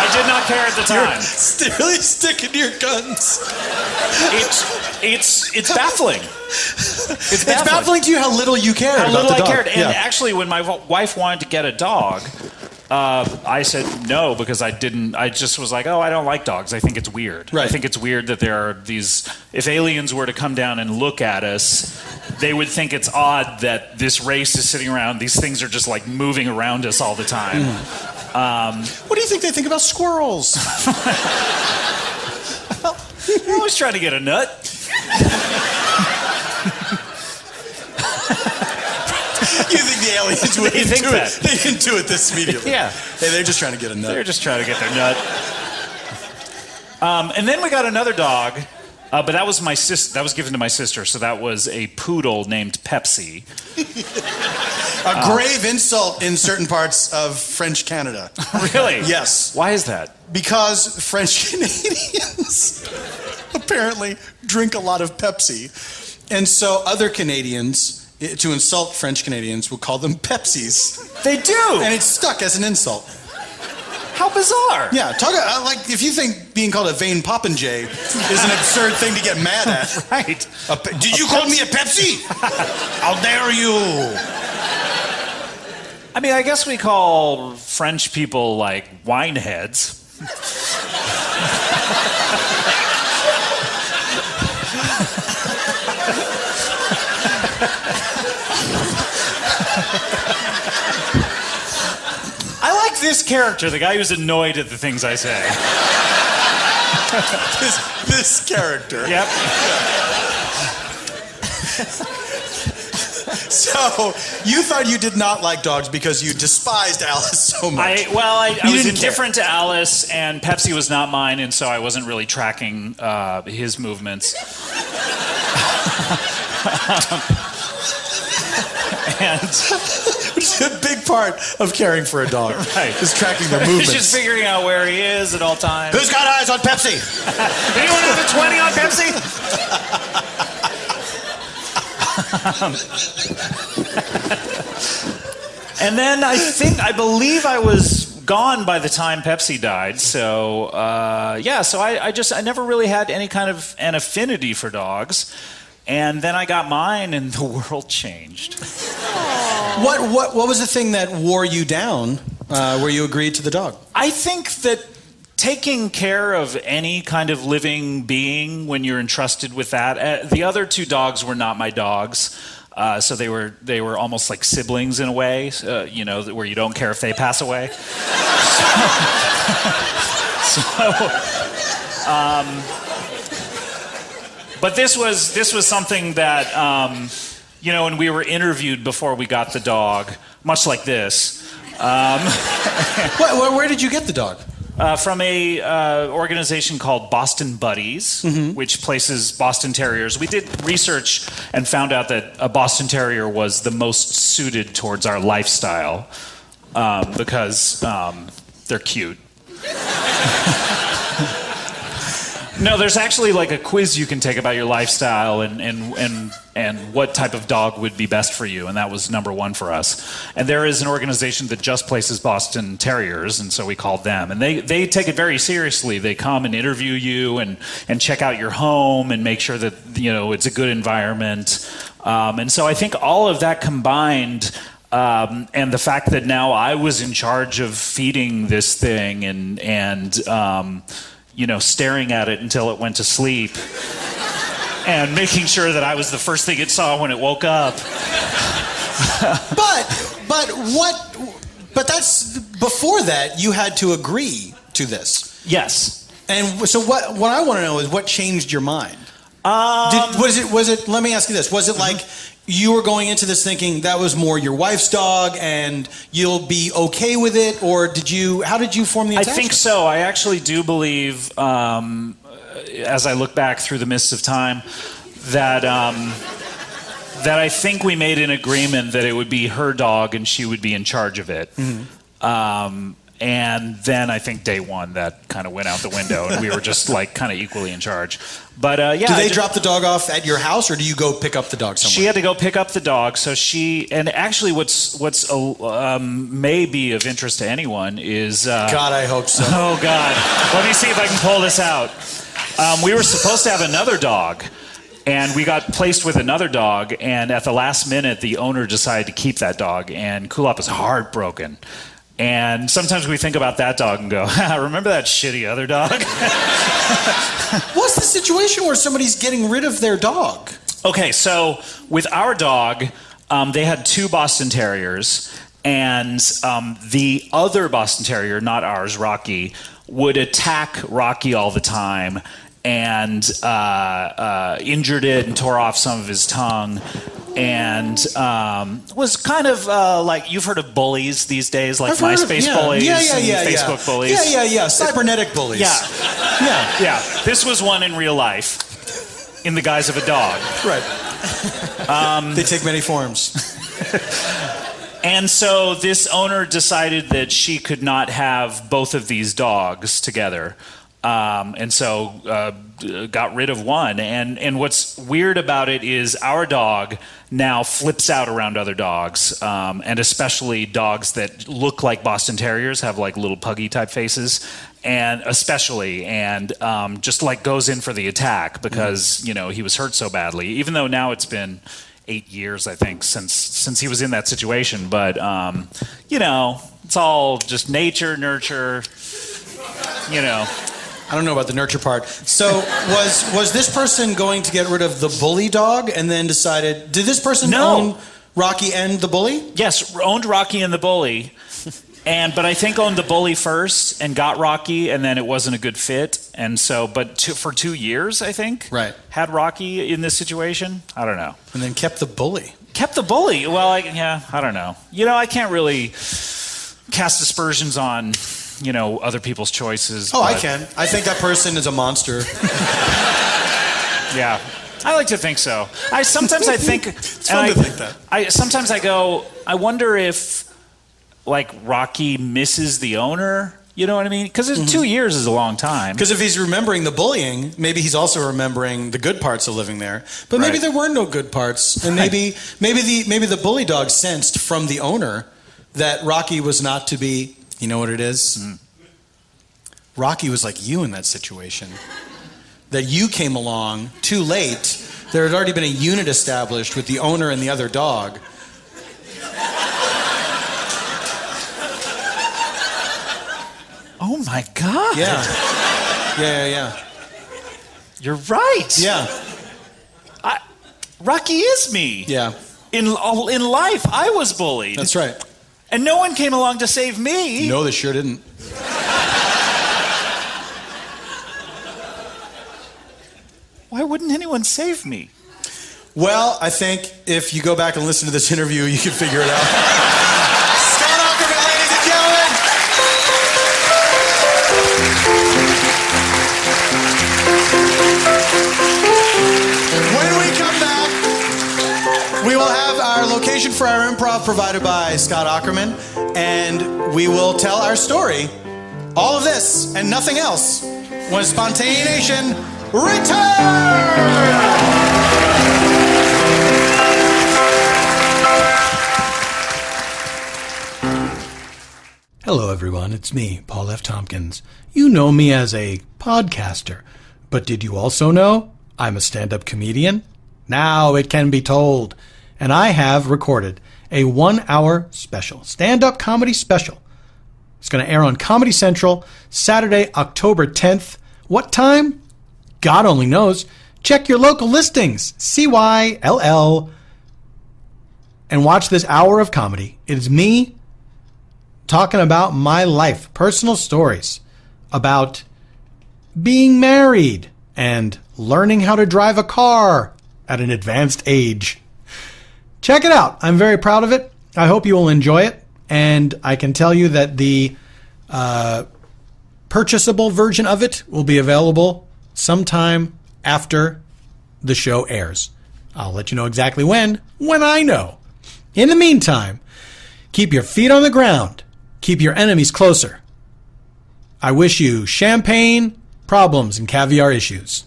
I did not care at the time. You're really sticking to your guns. It's baffling. It's baffling to you how little you cared about the dog. How little I cared. And actually, when my wife wanted to get a dog, I said no because I didn't. I just was like, oh, I don't like dogs. I think it's weird. Right. I think it's weird that there are these. If aliens were to come down and look at us, they would think it's odd that this race is sitting around. These things are just like moving around us all the time. What do you think they think about squirrels? You're always trying to get a nut. You think the aliens would They think do that. it? They didn't do it this immediately. Yeah. Hey, they're just trying to get a nut. They're just trying to get their nut. And then we got another dog, but that was my that was given to my sister. So that was a poodle named Pepsi. A grave insult in certain parts of French Canada. Really? Yes. Why is that? Because French Canadians apparently drink a lot of Pepsi. And so other Canadians, to insult French Canadians, will call them Pepsis. They do. And it's stuck as an insult. How bizarre. Yeah, talk like if you think being called a vain popinjay is an absurd thing to get mad at. Right. Did you call me a Pepsi? How dare you? I mean, I guess we call French people like wine heads. I like this character, the guy who's annoyed at the things I say. This character. Yep. So you thought you did not like dogs because you despised Alice so much. I You was didn't indifferent to Alice, and Pepsi was not mine, and so I wasn't really tracking his movements. And Which is a big part of caring for a dog. Right. Is tracking their he's movements. just figuring out where he is at all times. Who's got eyes on Pepsi? Anyone have a 20 on Pepsi? And then I believe I was gone by the time Pepsi died. So so I never really had any kind of an affinity for dogs. And then I got mine, and the world changed. What was the thing that wore you down where you agreed to the dog? I think that taking care of any kind of living being when you're entrusted with that. The other two dogs were not my dogs. So they were almost like siblings in a way, where you don't care if they pass away. But this was something that, when we were interviewed before we got the dog, much like this. Where did you get the dog? From a organization called Boston Buddies, which places Boston Terriers. We did research and found out that a Boston Terrier was the most suited towards our lifestyle because they're cute. No, there's actually like a quiz you can take about your lifestyle and what type of dog would be best for you, and that was number one for us. And there is an organization that just places Boston Terriers, and so we called them. And they take it very seriously. They come and interview you and check out your home and make sure that it's a good environment. And so I think all of that combined. And the fact that now I was in charge of feeding this thing and staring at it until it went to sleep and making sure that I was the first thing it saw when it woke up. But that's before that you had to agree to this. Yes. And so what I want to know is what changed your mind? Was it? Let me ask you this: was it like you were going into this thinking that was more your wife's dog and you'll be okay with it, or how did you form the attachment? I think so. I actually do believe, as I look back through the mists of time, that I think we made an agreement that it would be her dog and she would be in charge of it. And then I think day one that kind of went out the window, and we were just like kind of equally in charge. But do they drop the dog off at your house, or do you go pick up the dog somewhere? She had to go pick up the dog. So and actually, what's may be of interest to anyone is God, I hope so. Oh God, let me see if I can pull this out. We were supposed to have another dog. And we got placed with another dog, and at the last minute, the owner decided to keep that dog, and Kulop is heartbroken. And sometimes we think about that dog and go, remember that shitty other dog? What's the situation where somebody's getting rid of their dog? Okay, so with our dog, they had two Boston Terriers, and the other Boston Terrier, not ours, Rocky, would attack Rocky all the time and injured it and tore off some of his tongue. and was kind of like, you've heard of bullies these days, like I've heard of- MySpace yeah. bullies, Yeah, and yeah. Facebook bullies. Yeah. Cybernetic bullies. Yeah. This was one in real life, in the guise of a dog. Right. They take many forms. And so this owner decided that she could not have both of these dogs together. And so got rid of one. And what's weird about it is our dog now flips out around other dogs, and especially dogs that look like Boston Terriers, have like little puggy type faces, and especially, and just like goes in for the attack because, you know, he was hurt so badly, even though now it's been 8 years, I think, since he was in that situation. But, you know, it's all just nature, nurture, you know. I don't know about the nurture part. So was this person going to get rid of the bully dog and then decided, did this person own Rocky and the bully? Yes, owned Rocky and the bully. But I think owned the bully first and got Rocky, and then it wasn't a good fit. And so, for 2 years, I think, right, had Rocky in this situation. I don't know. And then kept the bully. Kept the bully. Well, I don't know. You know, I can't really cast aspersions on, you know, other people's choices. Oh, I can. I think that person is a monster. Yeah. I like to think so. Sometimes I think... It's fun to think that. Sometimes I go, I wonder if, like, Rocky misses the owner. You know what I mean? Because 2 years is a long time. Because if he's remembering the bullying, maybe he's also remembering the good parts of living there. But maybe there were no good parts, and maybe the bully dog sensed from the owner that Rocky was not to be. You know what it is? Rocky was like you in that situation. That you came along too late. There had already been a unit established with the owner and the other dog. Oh my God. Yeah. You're right. Yeah. Rocky is me. Yeah. In life, I was bullied. That's right. And no one came along to save me. No, they sure didn't. Why wouldn't anyone save me? Well, I think if you go back and listen to this interview, you can figure it out. Scott Aukerman, ladies and gentlemen. When we come back, we will have our location for our improv provided by Scott Aukerman, and we will tell our story. All of this and nothing else when Spontaneous Nation returns! Hello, everyone. It's me, Paul F. Tompkins. You know me as a podcaster, but did you also know I'm a stand-up comedian? Now it can be told. And I have recorded a 1-hour special, stand-up comedy special. It's going to air on Comedy Central Saturday, October 10th. What time? God only knows. Check your local listings, CYLL, and watch this hour of comedy. It is me talking about my life, personal stories about being married and learning how to drive a car at an advanced age. Check it out. I'm very proud of it. I hope you will enjoy it. And I can tell you that the purchasable version of it will be available sometime after the show airs. I'll let you know exactly when I know. In the meantime, keep your feet on the ground. Keep your enemies closer. I wish you champagne, problems, and caviar issues.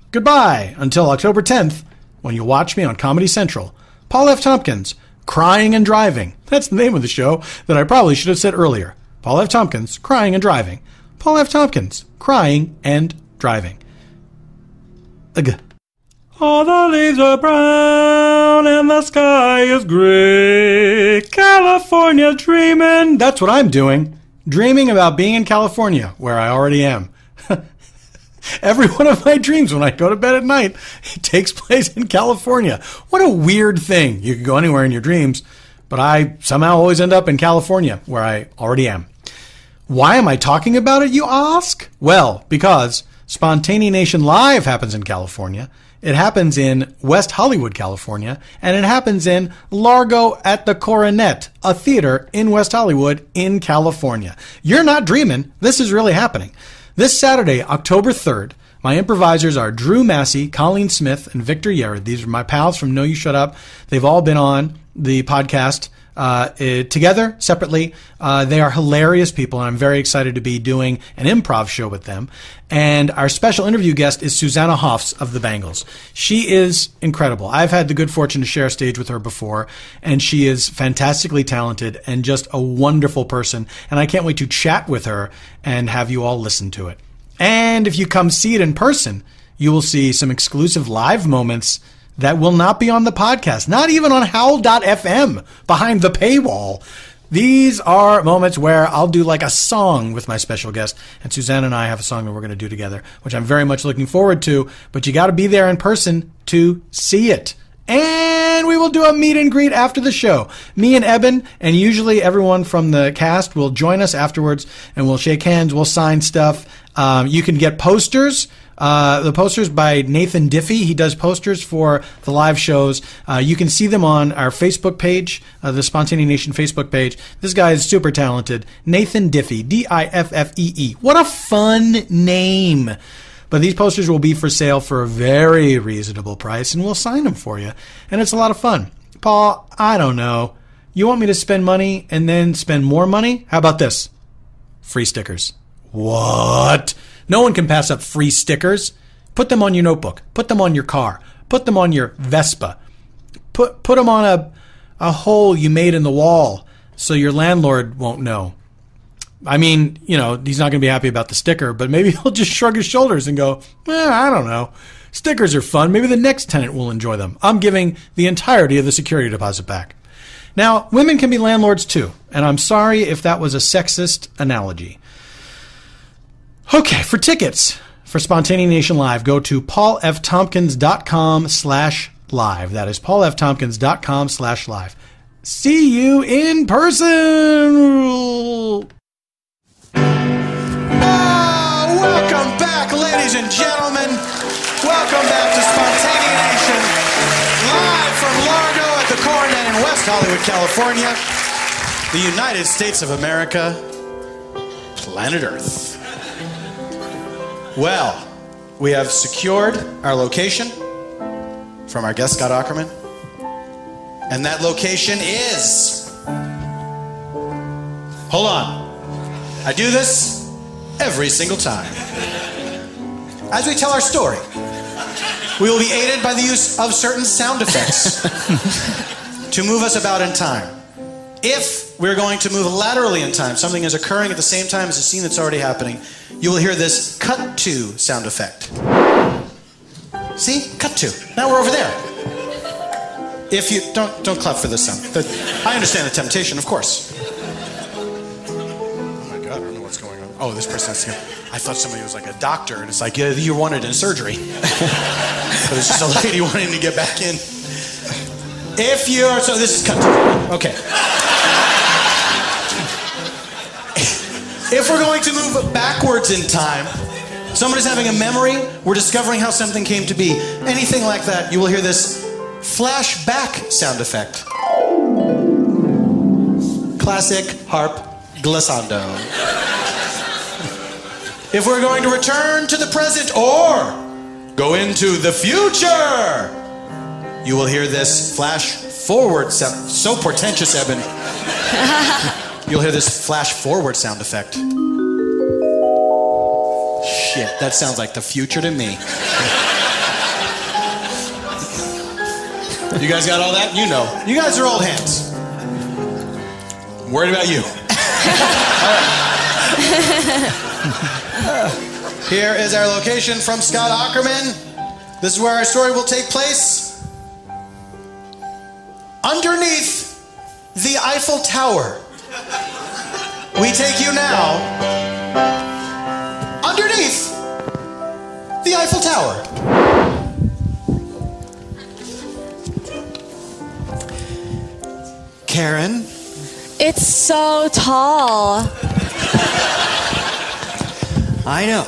Goodbye until October 10th, when you watch me on Comedy Central. Paul F. Tompkins, Crying and Driving. That's the name of the show that I probably should have said earlier. Paul F. Tompkins, Crying and Driving. Paul F. Tompkins, Crying and Driving. Ugh. All the leaves are brown and the sky is gray. California dreaming. That's what I'm doing. Dreaming about being in California, where I already am. Every one of my dreams when I go to bed at night, it takes place in California. What a weird thing. You can go anywhere in your dreams, but I somehow always end up in California, where I already am. Why am I talking about it, you ask? Well, because Spontaneous Nation Live happens in California, It happens in West Hollywood, California, and it happens in Largo at the Coronet, a theater in West Hollywood in California. You're not dreaming. This is really happening. This Saturday, October 3rd, my improvisers are Drew Massey, Colleen Smith, and Victor Yared. These are my pals from No You Shut Up. They've all been on the podcast together, separately. They are hilarious people, and I'm very excited to be doing an improv show with them. And our special interview guest is Susanna Hoffs of the Bangles. She is incredible. I've had the good fortune to share a stage with her before, and she is fantastically talented and just a wonderful person. And I can't wait to chat with her and have you all listen to it. And if you come see it in person, you will see some exclusive live moments that will not be on the podcast, not even on Howl.fm behind the paywall. These are moments where I'll do like a song with my special guest, and Susanna and I have a song that we're going to do together, which I'm very much looking forward to, but you got to be there in person to see it. And we will do a meet and greet after the show. Me and Eben, and usually everyone from the cast will join us afterwards, and we'll shake hands, we'll sign stuff. You can get posters. The posters by Nathan Diffie. He does posters for the live shows. You can see them on our Facebook page, the Spontaneous Nation Facebook page. This guy is super talented. Nathan Diffie, Diffee. What a fun name. But these posters will be for sale for a very reasonable price, and we'll sign them for you. And it's a lot of fun. Paul, I don't know. You want me to spend money and then spend more money? How about this? Free stickers. What? No one can pass up free stickers. Put them on your notebook. Put them on your car. Put them on your Vespa. Put them on a hole you made in the wall so your landlord won't know. I mean, you know, he's not going to be happy about the sticker, but maybe he'll just shrug his shoulders and go, I don't know. Stickers are fun. Maybe the next tenant will enjoy them. I'm giving the entirety of the security deposit back. Now, women can be landlords too, and I'm sorry if that was a sexist analogy. Okay, for tickets for Spontaneous Nation Live, go to paulftompkins.com/live. That is paulftompkins.com/live. See you in person! Welcome back, ladies and gentlemen. Welcome back to Spontaneous Nation, live from Largo at the Coronet in West Hollywood, California, the United States of America, planet Earth. Well, we have secured our location from our guest, Scott Aukerman. And that location is... Hold on. I do this every single time. As we tell our story, we will be aided by the use of certain sound effects to move us about in time. If we're going to move laterally in time, something is occurring at the same time as a scene that's already happening, you will hear this cut to sound effect. See? Cut to. Now we're over there. If you don't clap for this sound. I understand the temptation, of course. Oh my God, I don't know what's going on. Oh, this person has to go. I thought somebody was like a doctor, and it's like, yeah, you wanted in surgery. But it's just a lady wanting to get back in. If you're, so this is cut to. Okay. If we're going to move backwards in time, somebody's having a memory, we're discovering how something came to be. Anything like that, you will hear this flashback sound effect. Classic harp glissando. If we're going to return to the present or go into the future, you will hear this flash forward sound. So portentous, Eben. You'll hear this flash forward sound effect. Shit, that sounds like the future to me. You guys got all that? You know. You guys are old hands. I'm worried about you. Here is our location from Scott Aukerman. This is where our story will take place. Underneath the Eiffel Tower. We take you now underneath the Eiffel Tower. Karen? It's so tall. I know.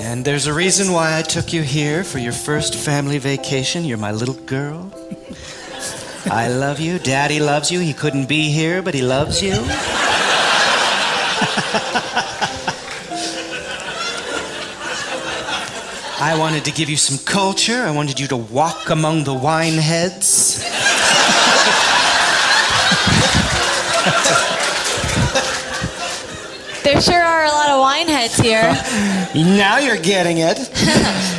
And there's a reason why I took you here for your first family vacation. You're my little girl. I love you. Daddy loves you. He couldn't be here, but he loves you. I wanted to give you some culture. I wanted you to walk among the wine heads. There sure are a lot of wine heads here. Now you're getting it.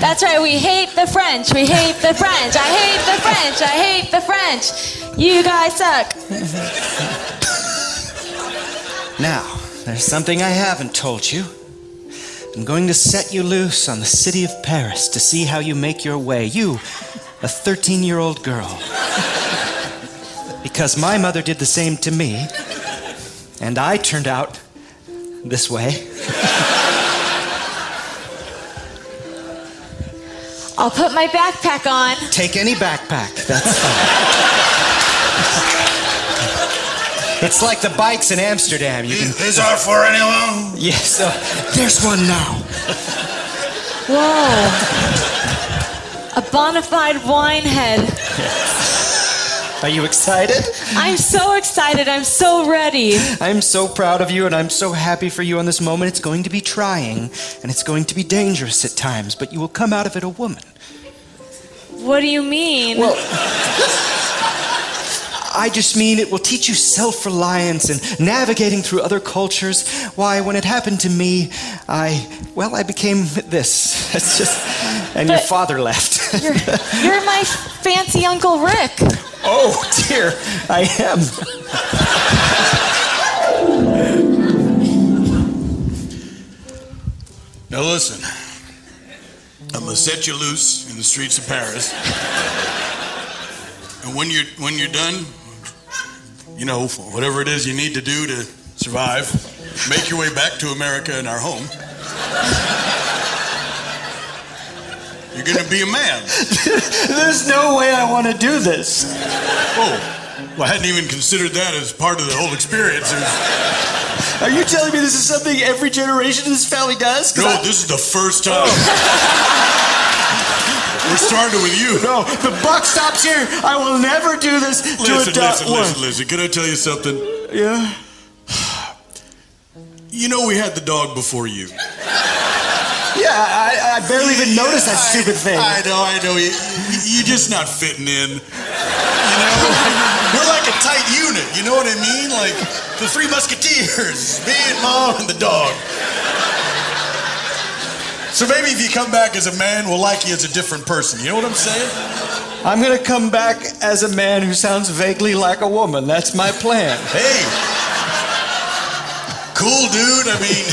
That's right, we hate the French. We hate the French. I hate the French. I hate the French. You guys suck. Now, there's something I haven't told you. I'm going to set you loose on the city of Paris to see how you make your way. You, a 13-year-old girl. Because my mother did the same to me, and I turned out this way. I'll put my backpack on. Take any backpack, that's fine. It's like the bikes in Amsterdam. You can... These are for anyone? Yes, there's one now. Whoa. A bona fide wine head. Are you excited? I'm so excited. I'm so ready. I'm so proud of you, and I'm so happy for you on this moment. It's going to be trying, and it's going to be dangerous at times, but you will come out of it a woman. What do you mean? Well, I just mean it will teach you self-reliance and navigating through other cultures. Why, when it happened to me, I became this. It's just, and your father left. You're my fancy Uncle Rick. Oh, dear, I am. Now listen, I'm gonna set you loose in the streets of Paris. And when you're done, you know, whatever it is you need to do to survive, make your way back to America and our home. You're gonna be a man. There's no way I want to do this. Oh, well, I hadn't even considered that as part of the whole experience. Are you telling me this is something every generation of this family does? No, this is the first time. We're starting with you. No, the buck stops here. I will never do this Listen. Can I tell you something? Yeah? You know we had the dog before you. Yeah, I barely even noticed that stupid thing. I know. You're just not fitting in. You know? We're like a tight unit, you know what I mean? Like the Three Musketeers, me and Mom and the dog. So maybe if you come back as a man, we'll like you as a different person. You know what I'm saying? I'm gonna come back as a man who sounds vaguely like a woman. That's my plan. Hey. Cool, dude. I mean,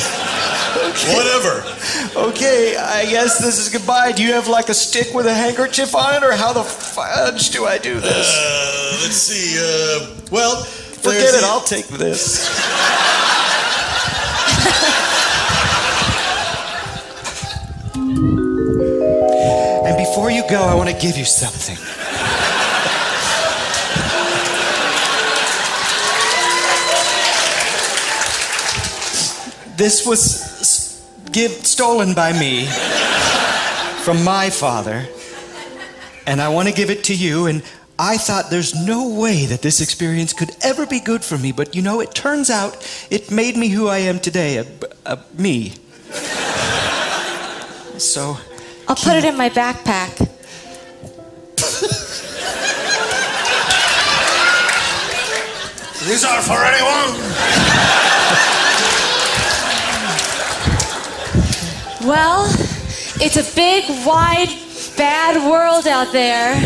whatever. Okay, I guess this is goodbye. Do you have like a stick with a handkerchief on it, or how the fudge do I do this? Let's see. Well, forget it. I'll take this. And before you go, I want to give you something. This was stolen by me from my father, and I want to give it to you. And I thought there's no way that this experience could ever be good for me, but you know, it turns out it made me who I am today, me. So I'll put it in my backpack. These are for anyone. Well, it's a big, wide, bad world out there.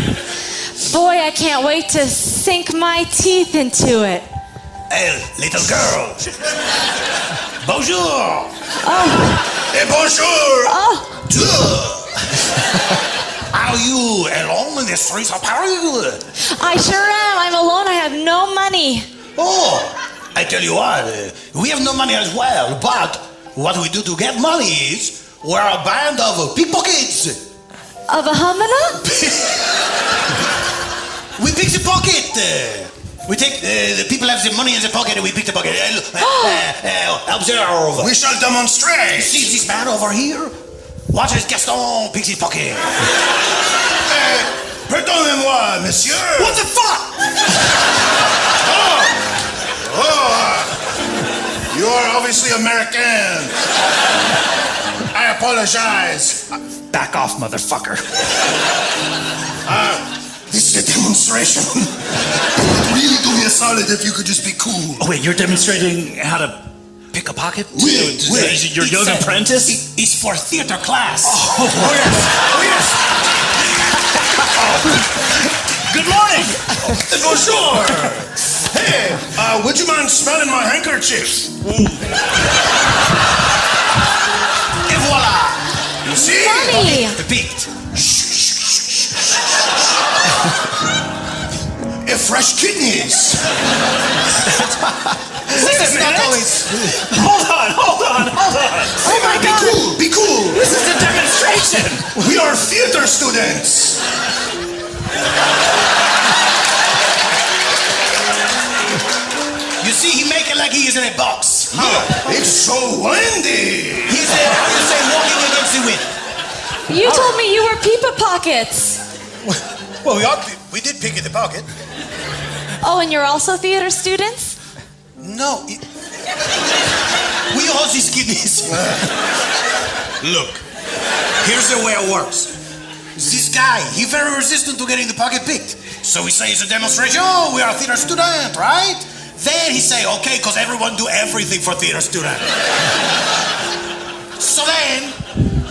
Boy, I can't wait to sink my teeth into it. Hey, little girl. Bonjour. Oh. Hey, bonjour. Oh. Are you alone in the streets of Paris? I sure am. I'm alone. I have no money. Oh, I tell you what, we have no money as well, but what we do to get money is we're a band of pickpockets. Of a humana? We pick the pocket. We take the people have the money in the pocket and we pick the pocket. Observe. We shall demonstrate. See this man over here? What is Gaston Pixie's pocket? Pardonnez-moi, monsieur. What the fuck? You are obviously American. I apologize. Back off, motherfucker. This is a demonstration. It would really do me a solid if you could just be cool. Oh, wait, you're demonstrating how to pick a pocket? Wait. Your young apprentice? It's for theater class. Oh, yes. Good morning! Bonjour. Hey, would you mind smelling my handkerchief? Et voila. You see? Funny. Picked. Fresh kidneys. This is not always... Hold on. Oh my God. Be cool. This is a demonstration! We are theater students. You see, he make it like he is in a box. It's so windy. He's how you say, walking against the wind. You told me you were Peepa Pockets. Well, we did pick in the pocket. Oh, and you're also theater students? No. We all these kidneys. Look, here's the way it works. This guy, he very resistant to getting the pocket picked. So we say it's a demonstration. Oh, we are a theater student, right? Then he say, okay, because everyone do everything for theater student. So then,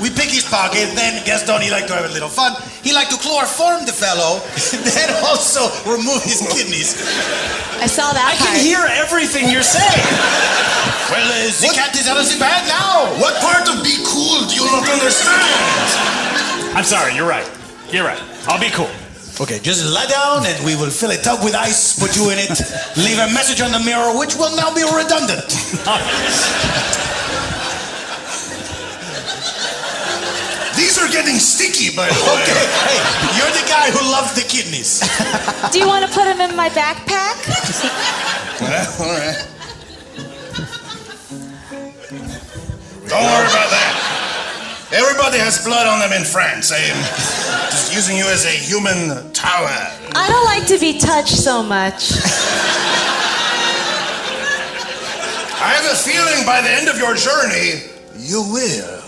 we pick his pocket, then Gaston, he like to have a little fun. He like to chloroform the fellow, then also remove his kidneys. I saw that I can part. hear everything you're saying. Well, the cat is out of the bag now. What part of be cool do you not understand? I'm sorry, you're right. You're right. I'll be cool. Okay, just lie down and we will fill a tub with ice, put you in it, leave a message on the mirror, which will now be redundant. These are getting sticky, by the way. Okay, hey, you're the guy who loves the kidneys. Do you want to put them in my backpack? All right. Don't worry about that. Everybody has blood on them in France. I am just using you as a human towel. I don't like to be touched so much. I have a feeling by the end of your journey, you will.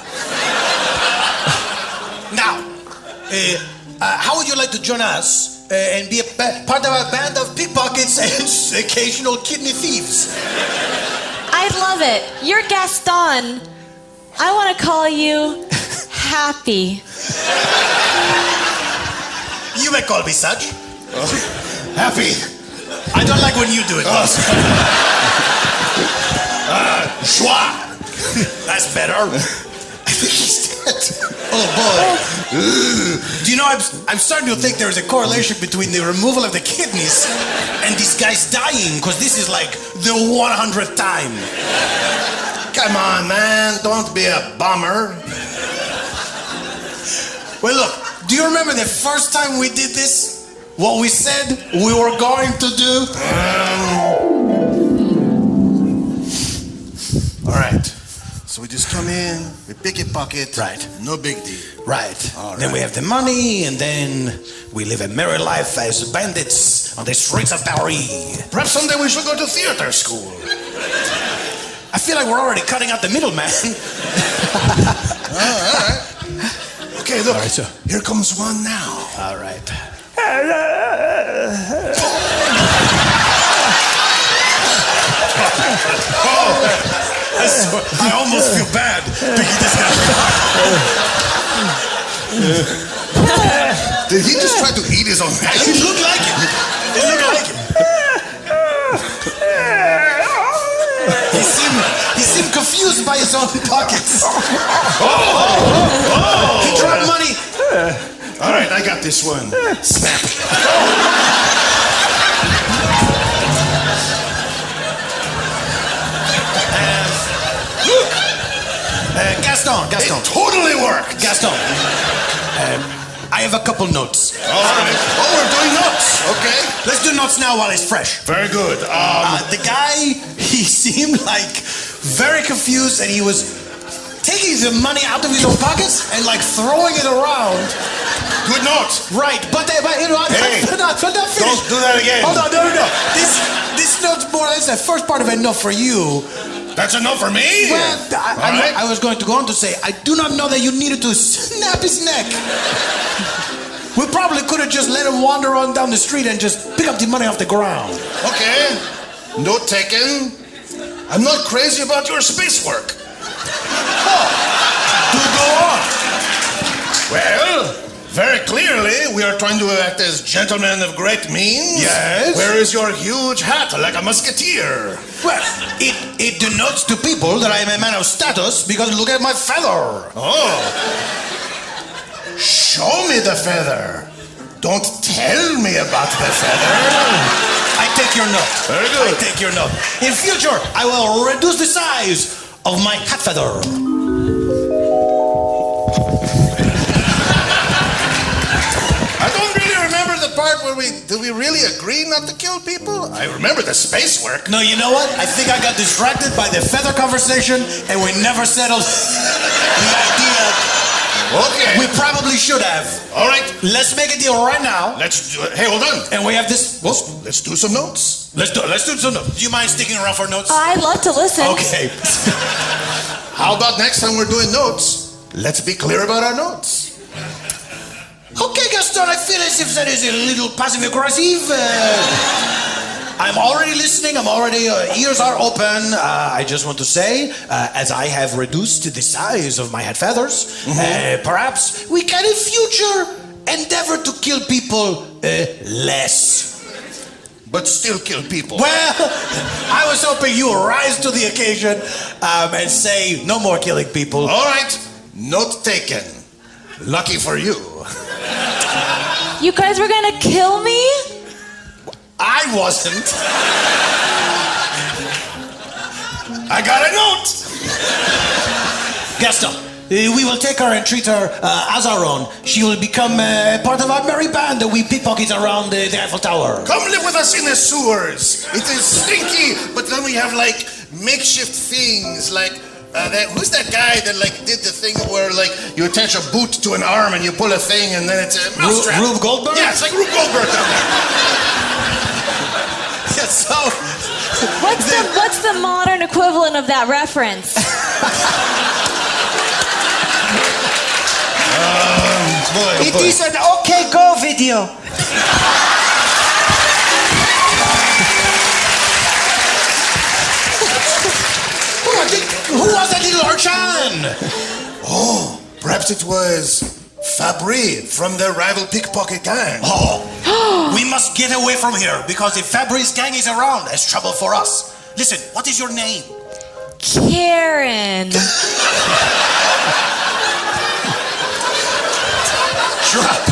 Now, how would you like to join us and be part of a band of pickpockets and occasional kidney thieves? I'd love it. You're Gaston. I want to call you Happy. You may call me such. Happy. I don't like when you do it. Joie. That's better. I think he's dead. Oh boy. Do you know, I'm starting to think there's a correlation between the removal of the kidneys and these guys dying, because this is like the 100th time. Come on, man. Don't be a bummer. Well, look, do you remember the first time we did this? What we said we were going to do? All right. So we just come in, we pick a pocket. Right. No big deal. Right. All Then right. we have the money, and then we live a merry life as bandits on the streets of Paris. Perhaps someday we should go to theater school. I feel like we're already cutting out the middleman. All right. Okay, look. All right, so- Here comes one now. All right. I almost feel bad picking this guy. Did he just try to eat his own hand? It looked like it. It looked like it. He seemed confused by his own pockets. He dropped money. All right, I got this one. Snap. Gaston. It totally worked. Gaston. I have a couple notes. All right. Oh, we're doing notes. Okay. Let's do notes now while it's fresh. Very good. The guy, he seemed like very confused, and he was taking the money out of his own pockets and like throwing it around. Good note. Right, but you know, Hey, I'm not finished. Don't do that again. Hold on, no. This note's more or less the first part of a note for you. That's enough for me. Well, All right. I was going to go on to say, I do not know that you needed to snap his neck. We probably could have just let him wander on down the street and just pick up the money off the ground. Okay. Note taken. I'm not crazy about your space work. Do go on. Well, very clearly, we are trying to act as gentlemen of great means. Yes. Where is your huge hat like a musketeer? Well, it denotes to people that I am a man of status because look at my feather. Oh. Show me the feather. Don't tell me about the feather. I take your note. Very good. I take your note. In future, I will reduce the size of my hat feather. I don't really remember the part where did we really agree not to kill people? I remember the space work. No, you know what? I think I got distracted by the feather conversation and we never settled the idea. Okay. We probably should have. All right. Let's make a deal right now. Let's do it. Hey, hold on. And we have this. Let's do some notes. Let's do some notes. Do you mind sticking around for notes? I'd love to listen. Okay. How about next time we're doing notes? Let's be clear about our notes. Okay, Gaston, I feel as if that is a little passive aggressive. I'm already listening. Ears are open. I just want to say, as I have reduced the size of my head feathers, perhaps we can in future endeavor to kill people less. But still kill people. Well, I was hoping you would rise to the occasion and say no more killing people. All right. Note taken. Lucky for you. You guys were gonna kill me? I wasn't. I got a note. Gaston, we will take her and treat her as our own. She will become part of our merry band that we pickpocket around the Eiffel Tower. Come live with us in the sewers. It is stinky, but then we have like makeshift things like who's that guy that like did the thing where like you attach a boot to an arm and you pull a thing and then it's a mousetrap? Rube Goldberg? Yeah, it's like Rube Goldberg down there. Yeah, so What's the modern equivalent of that reference? boy, It is an OK Go video. Who was that little urchin? Oh, perhaps it was Fabry from the rival pickpocket gang. Oh, we must get away from here because if Fabry's gang is around, there's trouble for us. Listen, what is your name? Karen. Shut up.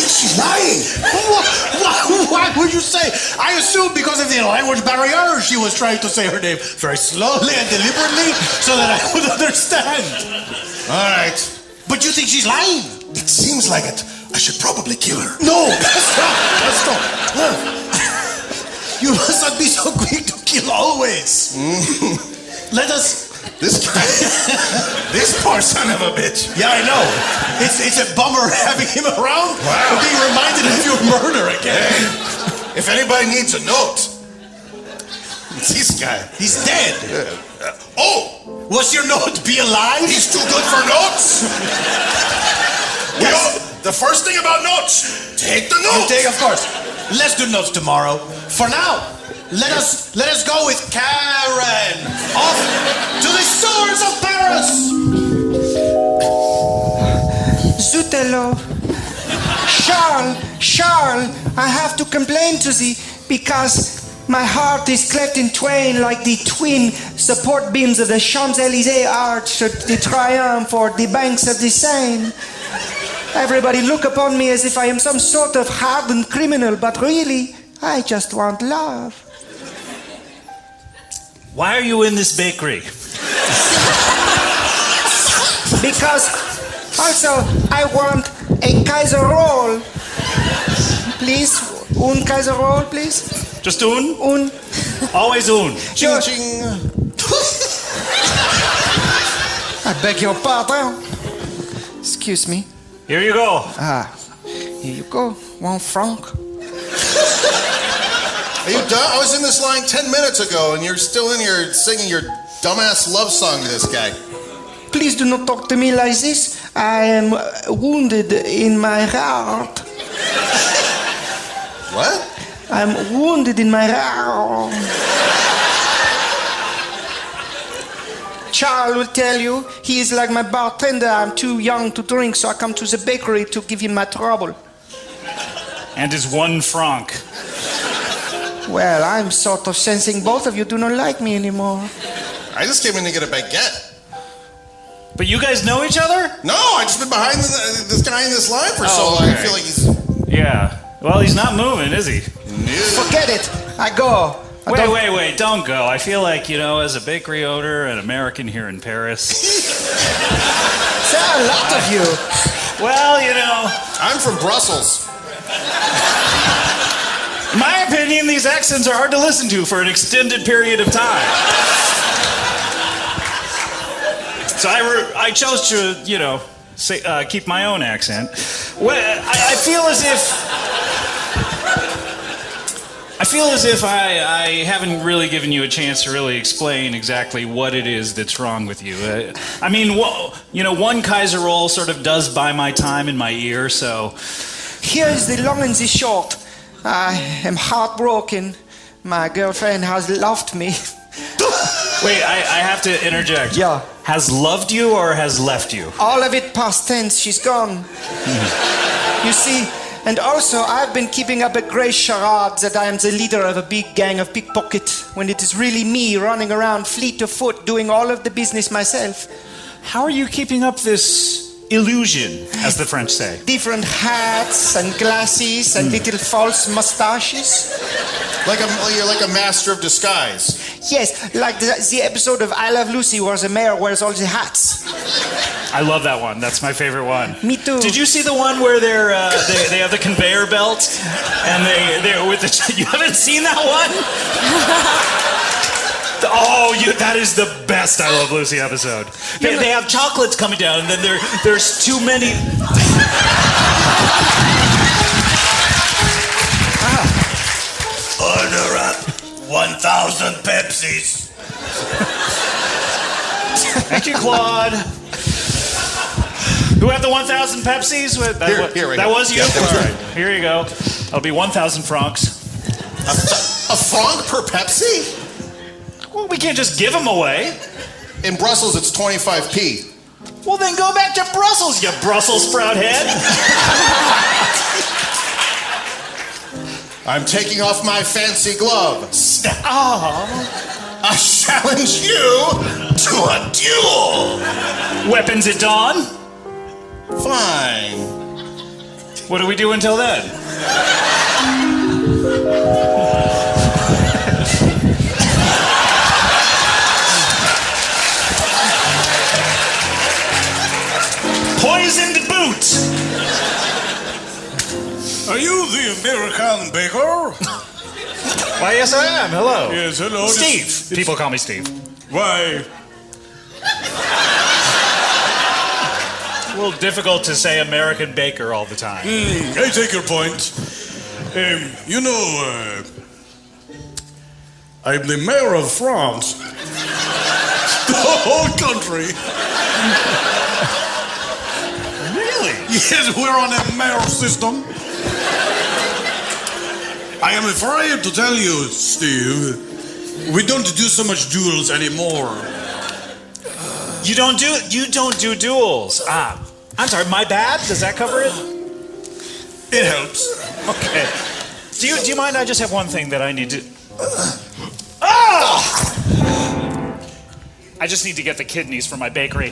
She's lying. Why would you say? I assume because of the language barrier, she was trying to say her name very slowly and deliberately so that I would understand. All right. But you think she's lying? It seems like it. I should probably kill her. No, stop. You must not be so quick to kill always. Let us... This guy, this poor son of a bitch. Yeah, I know. It's a bummer having him around. Wow. And being reminded of your murder again. Hey, if anybody needs a note, it's this guy. He's dead. Oh, Was your note be alive? he's too good for notes. The first thing about notes, take the notes. Take, of course. Let's do notes tomorrow. For now, let us go with Karen off to the sewers of Paris. Zut alors. Charles, I have to complain to thee because my heart is cleft in twain like the twin support beams of the Champs-Élysées Arch at the Triomphe or the banks of the Seine. Everybody look upon me as if I am some sort of hardened criminal, but really, I just want love. Why are you in this bakery? Because also I want A Kaiser roll. Please, un Kaiser roll, please. Just un? Un. Always un. Sure. Ching. I beg your pardon. Excuse me. Here you go. Here you go. 1 franc. Are you done? I was in this line 10 minutes ago, and you're still in here singing your dumbass love song to this guy. Please do not talk to me like this. I am wounded in my heart. What? I'm wounded in my heart. Charles will tell you he is like my bartender. I'm too young to drink, so I come to the bakery to give him my trouble. And his 1 franc. Well, I'm sort of sensing both of you do not like me anymore. I just came in to get a baguette. But you guys know each other? No, I just been behind this guy in this line for so long. okay. I feel like he's... Yeah. Well, he's not moving, is he? Forget it. I go. Wait, don't go. I feel like, as a bakery owner, an American here in Paris. There are a lot of you. Well, I'm from Brussels. in my opinion, these accents are hard to listen to for an extended period of time. So I chose to, keep my own accent. Well, I feel as if I haven't really given you a chance to really explain exactly what it is that's wrong with you. One Kaiser roll sort of does buy my time in my ear, so... Here is the long and the short. I am heartbroken. My girlfriend has left me. Wait, I have to interject. Yeah. Has loved you or has left you? All of it past tense. She's gone. You see, and also I've been keeping up a great charade that I am the leader of a big gang of pickpockets when it is really me running around fleet of foot doing all of the business myself. How are you keeping up this illusion, as the French say? Different hats and glasses and little false mustaches. You're like a master of disguise. Yes, like the episode of I Love Lucy where the mayor wears all the hats. I love that one. That's my favorite one. Me too. Did you see the one where they have the conveyor belt and they're with the? You haven't seen that one? That is the best I Love Lucy episode. They have chocolates coming down, and then there's too many. Order up 1,000 Pepsis. Thank you, Claude. Who had the 1,000 Pepsis? Here we that go. was you? Yeah, that was All right. Here you go. That'll be 1,000 francs. A franc per Pepsi? Well, we can't just give them away. In Brussels, it's 25p. Well, then go back to Brussels, you Brussels sprout head. I'm taking off my fancy glove. I challenge you to a duel. Weapons at dawn. Fine. What do we do until then? Poisoned boot. Are you the American baker? Why, yes, I am. Hello. Yes, hello. Steve. People call me Steve. Why? A little difficult to say American baker all the time. I take your point. I'm the mayor of France. The whole country. Really? Yes, we're on a mayor system. I am afraid to tell you, Steve, we don't do so much duels anymore. You don't do duels. I'm sorry, my bad? Does that cover it? It helps. Okay. Do you mind? I just have one thing that I need to. I just need to get the kidneys for my bakery.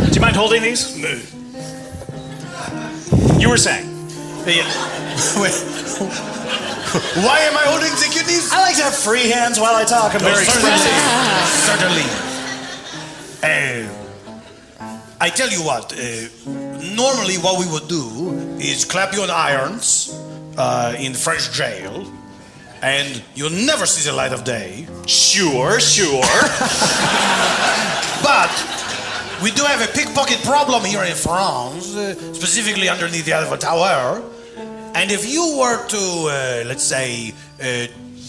Do you mind holding these? You were saying. Wait. Why am I holding the kidneys? I like to have free hands while I talk. I'm very expressive. Certainly. I tell you what, normally what we would do is clap you on irons in French jail, and you'll never see the light of day. Sure. But we do have a pickpocket problem here in France, specifically underneath the Eiffel Tower. And if you were to, let's say,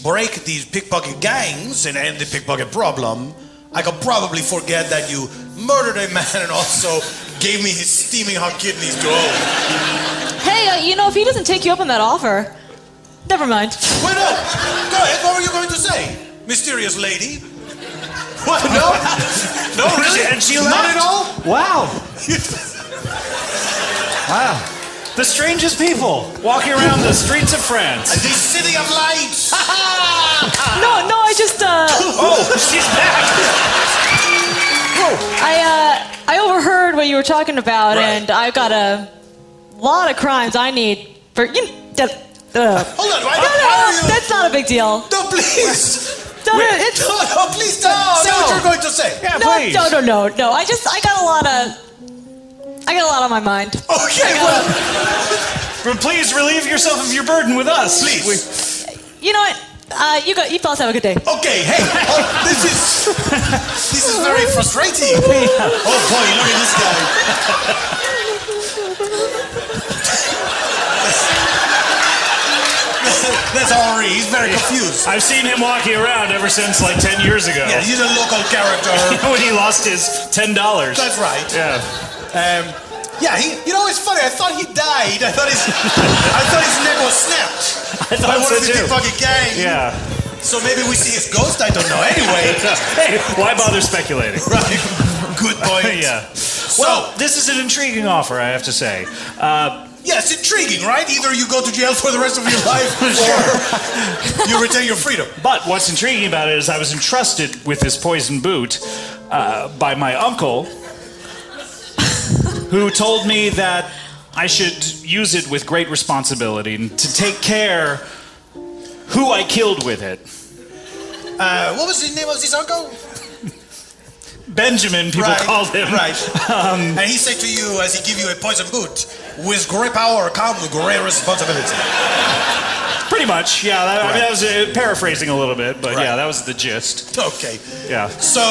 break these pickpocket gangs and end the pickpocket problem, I could probably forget that you murdered a man and also gave me his steaming hot kidneys to own. Hey, if he doesn't take you up on that offer, never mind. Wait, no. Go ahead. What were you going to say, mysterious lady? What? No? No, really? And she Not laughed. at all? Wow. Wow. The strangest people walking around the streets of France. The city of lights. No, I just, Oh, she's back. I overheard what you were talking about, Right. and I've got a lot of crimes I need for, Hold on. Why No, are you... that's not a big deal. No, please. No, it's, No, please say what you're going to say. Yeah, no, please. no. I got a lot on my mind. Okay, well, Please relieve yourself of your burden with us. please. You know what? You fellas have a good day. Okay, hey, this is very frustrating. Oh boy, look at this guy. That's Henri. He's very confused. I've seen him walking around ever since like 10 years ago. Yeah, he's a local character. When he lost his $10. That's right. Yeah. Yeah, it's funny. I thought he died. I thought his neck was snapped. I thought one so of the too. pickpocket gang. Yeah. So maybe we see his ghost. I don't know. Anyway, Hey, why bother speculating? right. Good point. Yeah. So, Well, this is an intriguing offer, I have to say. yeah, it's intriguing, right? Either you go to jail for the rest of your life, or you retain your freedom. But what's intriguing about it is I was entrusted with this poison boot by my uncle, who told me that I should use it with great responsibility and to take care who I killed with it. What was the name of this uncle? Benjamin, people called him. Right. And he said to you, as he give you a poison boot, with great power come great responsibility. Pretty much, yeah. I mean, I was paraphrasing a little bit, but Right. yeah, that was the gist. Okay. Yeah. So,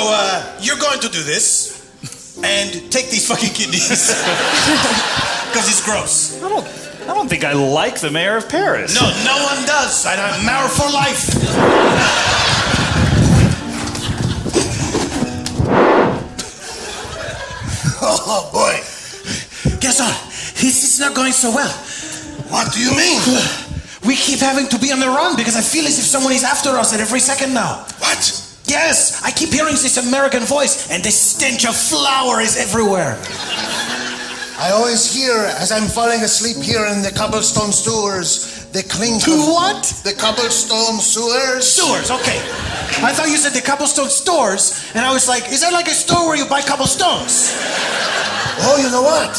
you're going to do this and take these fucking kidneys. Because it's gross. I don't think I like the mayor of Paris. No, no one does. And I'm mayor for life. Oh, boy. Gaston, this is not going so well. What do you mean? We keep having to be on the run because I feel as if someone is after us at every second now. What? Yes, I keep hearing this American voice and the stench of flour is everywhere. I always hear, as I'm falling asleep here in the cobblestone sewers, the clink To of... what? The cobblestone sewers? Sewers, okay. I thought you said the cobblestone stores, and I was like, is that like a store where you buy cobblestones? Oh, you know what?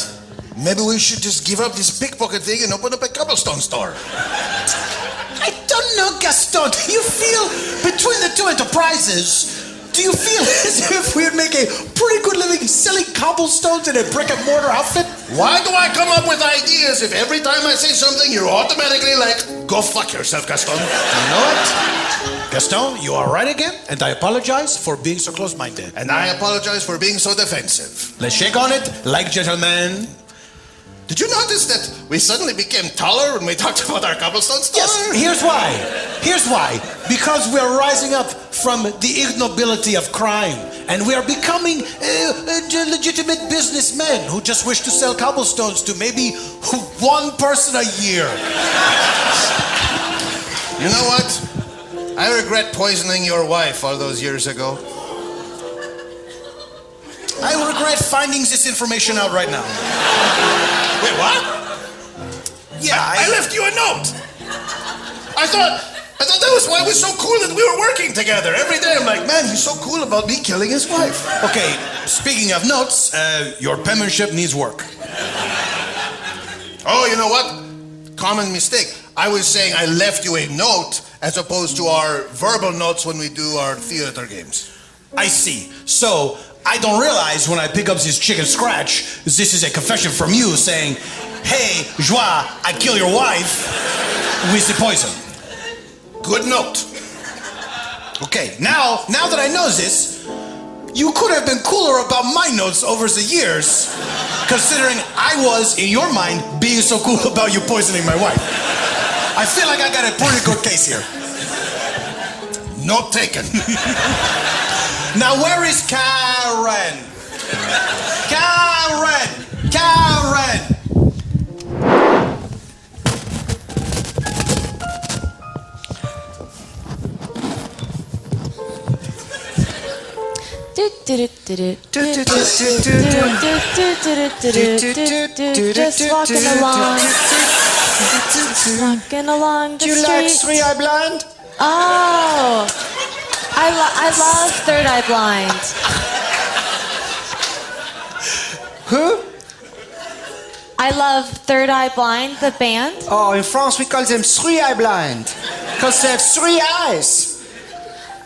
Maybe we should just give up this pickpocket thing and open up a cobblestone store. I don't know, Gaston. Do you feel, between the two enterprises, do you feel as if we'd make a pretty good living selling cobblestones in a brick and mortar outfit? Why do I come up with ideas if every time I say something you're automatically like, go fuck yourself, Gaston? You know what? Gaston, you are right again, and I apologize for being so close-minded. And I apologize for being so defensive. Let's shake on it like gentlemen. Did you notice that we suddenly became taller when we talked about our cobblestone store? Yes, here's why. Here's why. Because we are rising up from the ignobility of crime, and we are becoming legitimate businessmen who just wish to sell cobblestones to maybe one person a year. You know what? I regret poisoning your wife all those years ago. I regret finding this information out right now. Wait, what? Yeah, I left you a note. I thought that was why it was so cool that we were working together. Every day I'm like, man, he's so cool about me killing his wife. Okay, speaking of notes, your penmanship needs work. Oh, you know what? Common mistake. I was saying I left you a note as opposed to our verbal notes when we do our theater games. I see. So, I don't realize when I pick up this chicken scratch, this is a confession from you saying, hey, Joie, I kill your wife with the poison. Good note. Okay, now that I know this, you could have been cooler about my notes over the years, considering I was, in your mind, being so cool about you poisoning my wife. I feel like I got a pretty good case here. Note taken. Now, where is Karen? Karen! Just walking along. Walking along the Do you street. like Three Eye Blind? Oh, I love Third Eye Blind. Who? I love Third Eye Blind, the band. Oh, in France we call them Three Eye Blind. Because they have 3 eyes.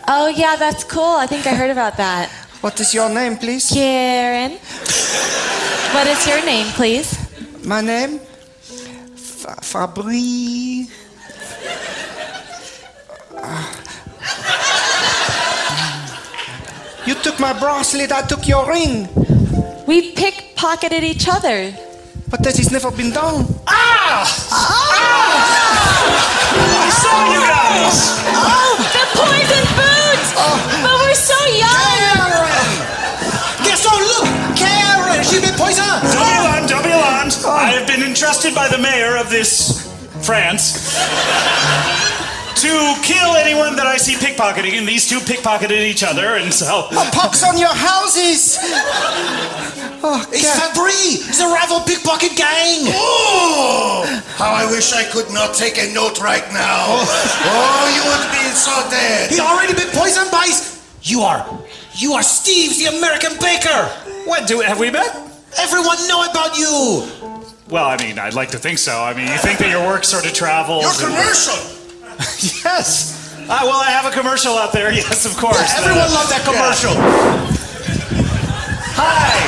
Oh yeah, that's cool. I think I heard about that. What is your name, please? Karen. What is your name, please? My name? Fabri. You took my bracelet, I took your ring. We pickpocketed each other. But that has never been done. I saw you guys! Oh, the poison boot! But we're so young! Guess what? Look! Karen! She's been poisoned! Don't be alarmed. I have been entrusted by the mayor of this France to kill anyone that I see pickpocketing, and these two pickpocketed each other, and so... A pox on your houses! Oh, It's God. Fabri! The rival pickpocket gang! Oh, how I wish I could not take a note right now. Oh, you would be so dead. He already been poisoned by... You are Steve, the American baker! What, have we met? Everyone know about you! Well, I mean, I'd like to think so. I mean, you think that your work sort of travels... Your commercial. Yes! Well, I have a commercial out there, yes, of course. Yeah, everyone loved that commercial. Hi!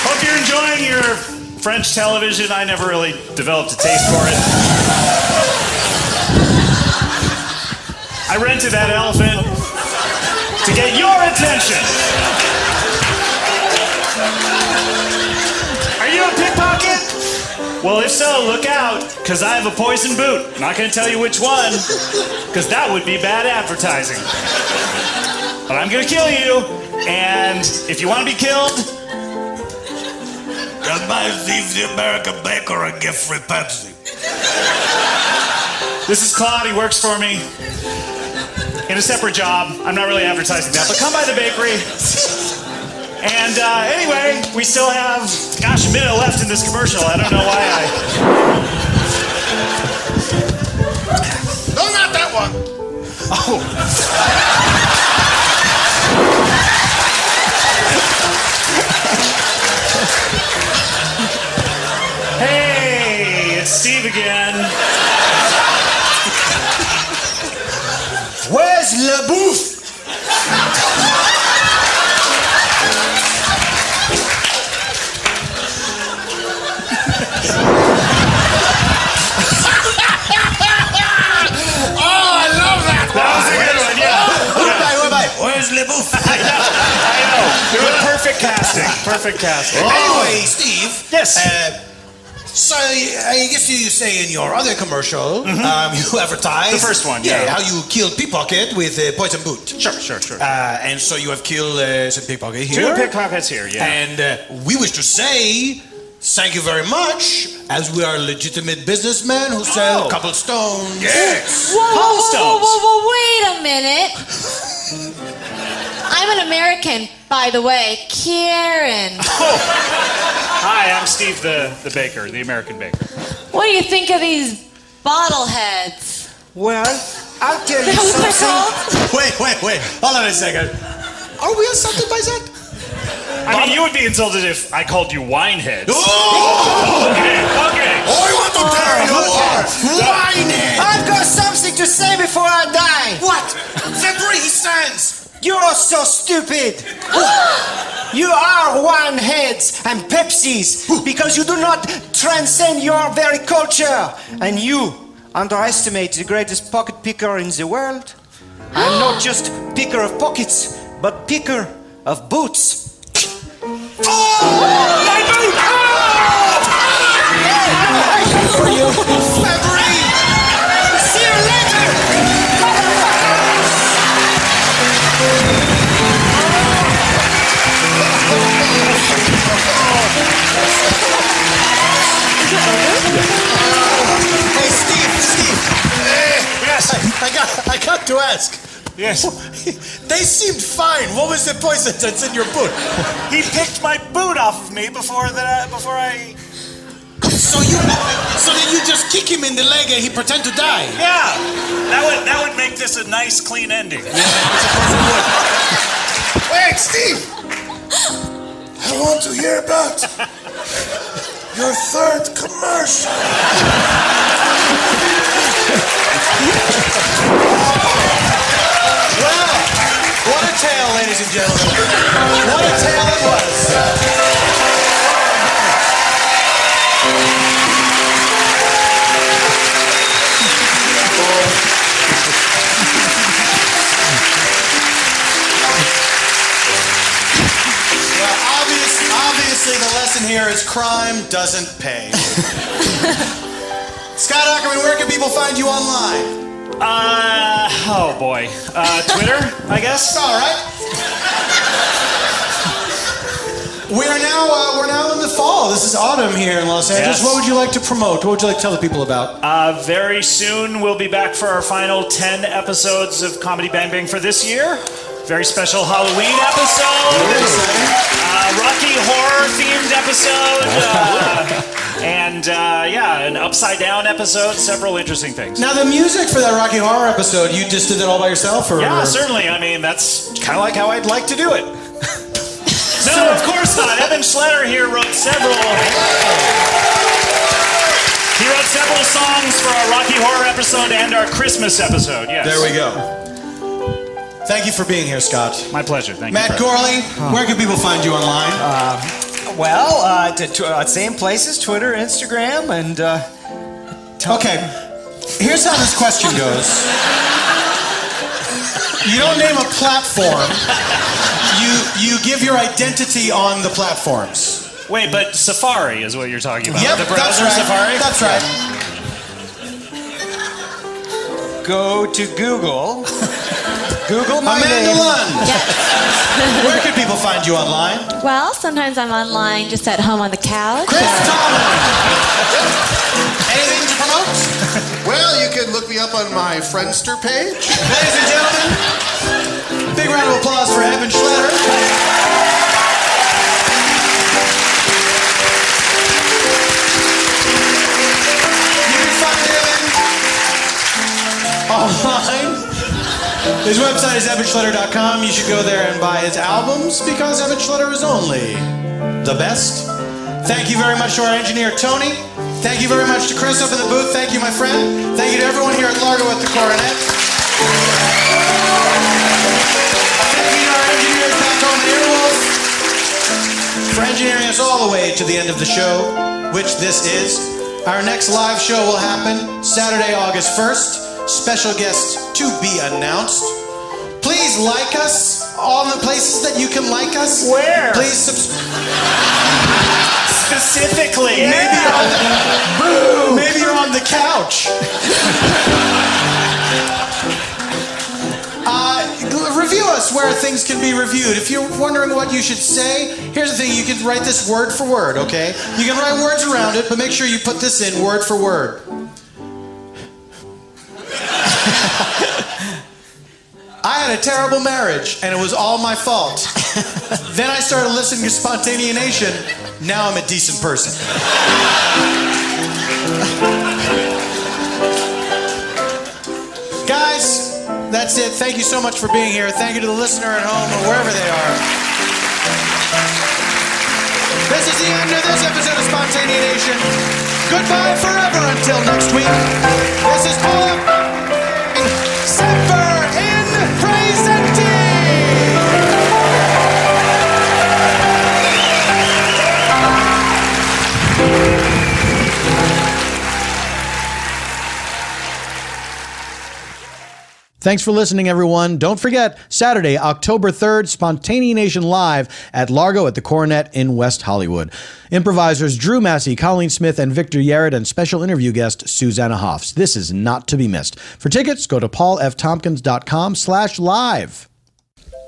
Hope you're enjoying your French television. I never really developed a taste for it. I rented that elephant to get your attention. Are you a pickpocket? Well, if so, look out, because I have a poison boot. Not going to tell you which one, because that would be bad advertising. But I'm going to kill you, and if you want to be killed... Just buy Steve the American Baker and get free Pepsi. This is Claude, he works for me in a separate job. I'm not really advertising that, but come by the bakery. And anyway, we still have, gosh, a minute left in this commercial. I don't know why No, not that one. Oh. Hey, it's Steve again. Where's Le Bouffe? Where's Le Bouffe? I know. Perfect casting. Perfect casting. Anyway, Steve. Yes. So I guess you say in your other commercial, you advertise The first one, yeah. how you killed pickpocket with a poison boot. Sure. And so you have killed some pickpocket here. Two pickpockets here, yeah. And we wish to say thank you very much, as we are legitimate businessmen who sell cobblestones. Yes. Whoa, wait a minute. I'm an American, by the way. Karen. Hi, I'm Steve the baker, the American baker. What do you think of these bottleheads? Well, I'll tell Is you that what they're something. called? Wait. Hold on a second. Are we insulted by that? I mean, you would be insulted if I called you wineheads. Oh, Okay. I want to tell you what. I've got something to to say before I die. What? February, he stands. You're so stupid. You are wineheads and Pepsis because you do not transcend your very culture. And you underestimate the greatest pocket picker in the world. I'm not just picker of pockets, but picker of boots. Oh! My boot! For you. February! See you later! Hey, Steve. Yes. I got to ask. Yes. They seemed fine. What was the poison that's in your boot? He picked my boot off of me before I. So then you just kick him in the leg and he pretend to die. Yeah. That would make this a nice, clean ending. Wait, Steve! I want to hear about your third commercial. Well, what a tale, ladies and gentlemen. What a tale it was. Well, obviously the lesson here is crime doesn't pay. Scott Ackerman, where can people find you online? Oh boy. Twitter, I guess. All right. We're now in the fall. This is autumn here in Los Angeles. Yes. What would you like to promote? What would you like to tell the people about? Very soon we'll be back for our final 10 episodes of Comedy Bang Bang for this year. Very special Halloween episode. Rocky Horror themed episode. And an Upside Down episode. Several interesting things. Now, the music for that Rocky Horror episode, you just did that all by yourself? Or? Yeah, certainly. I mean, that's kind of like how I'd like to do it. No, of course not. Evan Schletter here wrote several. He wrote several songs for our Rocky Horror episode and our Christmas episode. Yes. There we go. Thank you for being here, Scott. My pleasure. Thank Matt you. Gorley, where can people find you online? Same places, Twitter, Instagram, and... Okay, here's how this question goes. You don't name a platform. You give your identity on the platforms. Wait, but Safari is what you're talking about. Yep, the browser that's right. Safari? That's right. Go to Google. Google my Amanda name. Lund. Where can people find you online? Well, sometimes I'm online just at home on the couch. Chris Tomlin. Anything to promote? Well, you can look me up on my Friendster page. Ladies and gentlemen, big round of applause for Evan Schletter. You can find Evan online. His website is evanschletter.com. You should go there and buy his albums because Evan Schletter is only the best. Thank you very much to our engineer, Tony. Thank you very much to Chris up in the booth. Thank you, my friend. Thank you to everyone here at Largo at the Coronet. Thank you to our engineers back home at Earwolf for engineering us all the way to the end of the show, which this is. Our next live show will happen Saturday, August 1st. Special guest to be announced. Please like us. All the places that you can like us. Where? Please subscribe. Specifically. Maybe you're on the couch. Review us where things can be reviewed. If you're wondering what you should say, here's the thing. You can write this word for word, okay? You can write words around it, but make sure you put this in word for word. I had a terrible marriage, and it was all my fault. Then I started listening to Spontaneation. Now I'm a decent person. Guys, that's it. Thank you so much for being here. Thank you to the listener at home or wherever they are. This is the end of this episode of Spontaneation. Goodbye forever until next week. This is Paul. Thanks for listening, everyone. Don't forget, Saturday, October 3rd, Spontaneity Nation Live at Largo at the Coronet in West Hollywood. Improvisers Drew Massey, Colleen Smith, and Victor Yarrett, and special interview guest Susanna Hoffs. This is not to be missed. For tickets, go to paulftompkins.com/live.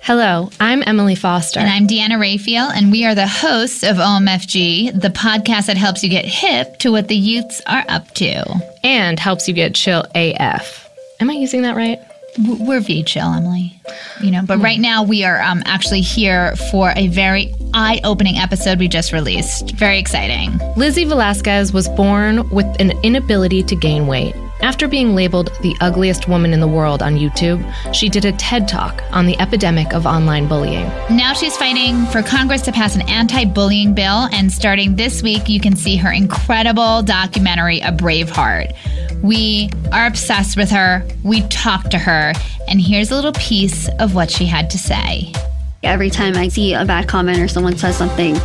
Hello, I'm Emily Foster. And I'm Deanna Raphael, and we are the hosts of OMFG, the podcast that helps you get hip to what the youths are up to. And helps you get chill AF. Am I using that right? We're V-chill, Emily. But right now we are actually here for a very eye-opening episode we just released. Very exciting. Lizzie Velasquez was born with an inability to gain weight. After being labeled the ugliest woman in the world on YouTube, she did a TED Talk on the epidemic of online bullying. Now she's fighting for Congress to pass an anti-bullying bill, and starting this week, you can see her incredible documentary, A Brave Heart. We are obsessed with her. We talked to her, and here's a little piece of what she had to say. Every time I see a bad comment or someone says something,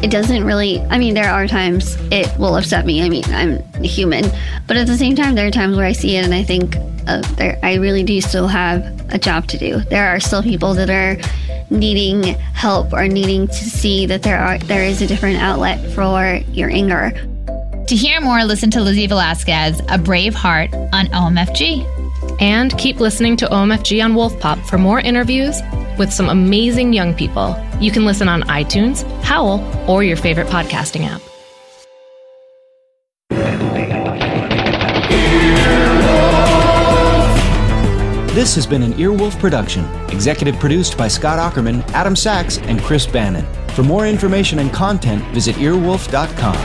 it doesn't really, there are times it will upset me. I'm human. But at the same time, there are times where I see it and I think I really do still have a job to do. There are still people that are needing help or needing to see that there is a different outlet for your anger. To hear more, listen to Lizzie Velasquez, A Brave Heart on OMFG. And keep listening to OMFG on Wolf Pop for more interviews with some amazing young people. You can listen on iTunes, Howl, or your favorite podcasting app. This has been an Earwolf production, executive produced by Scott Aukerman, Adam Sachs, and Chris Bannon. For more information and content, visit earwolf.com.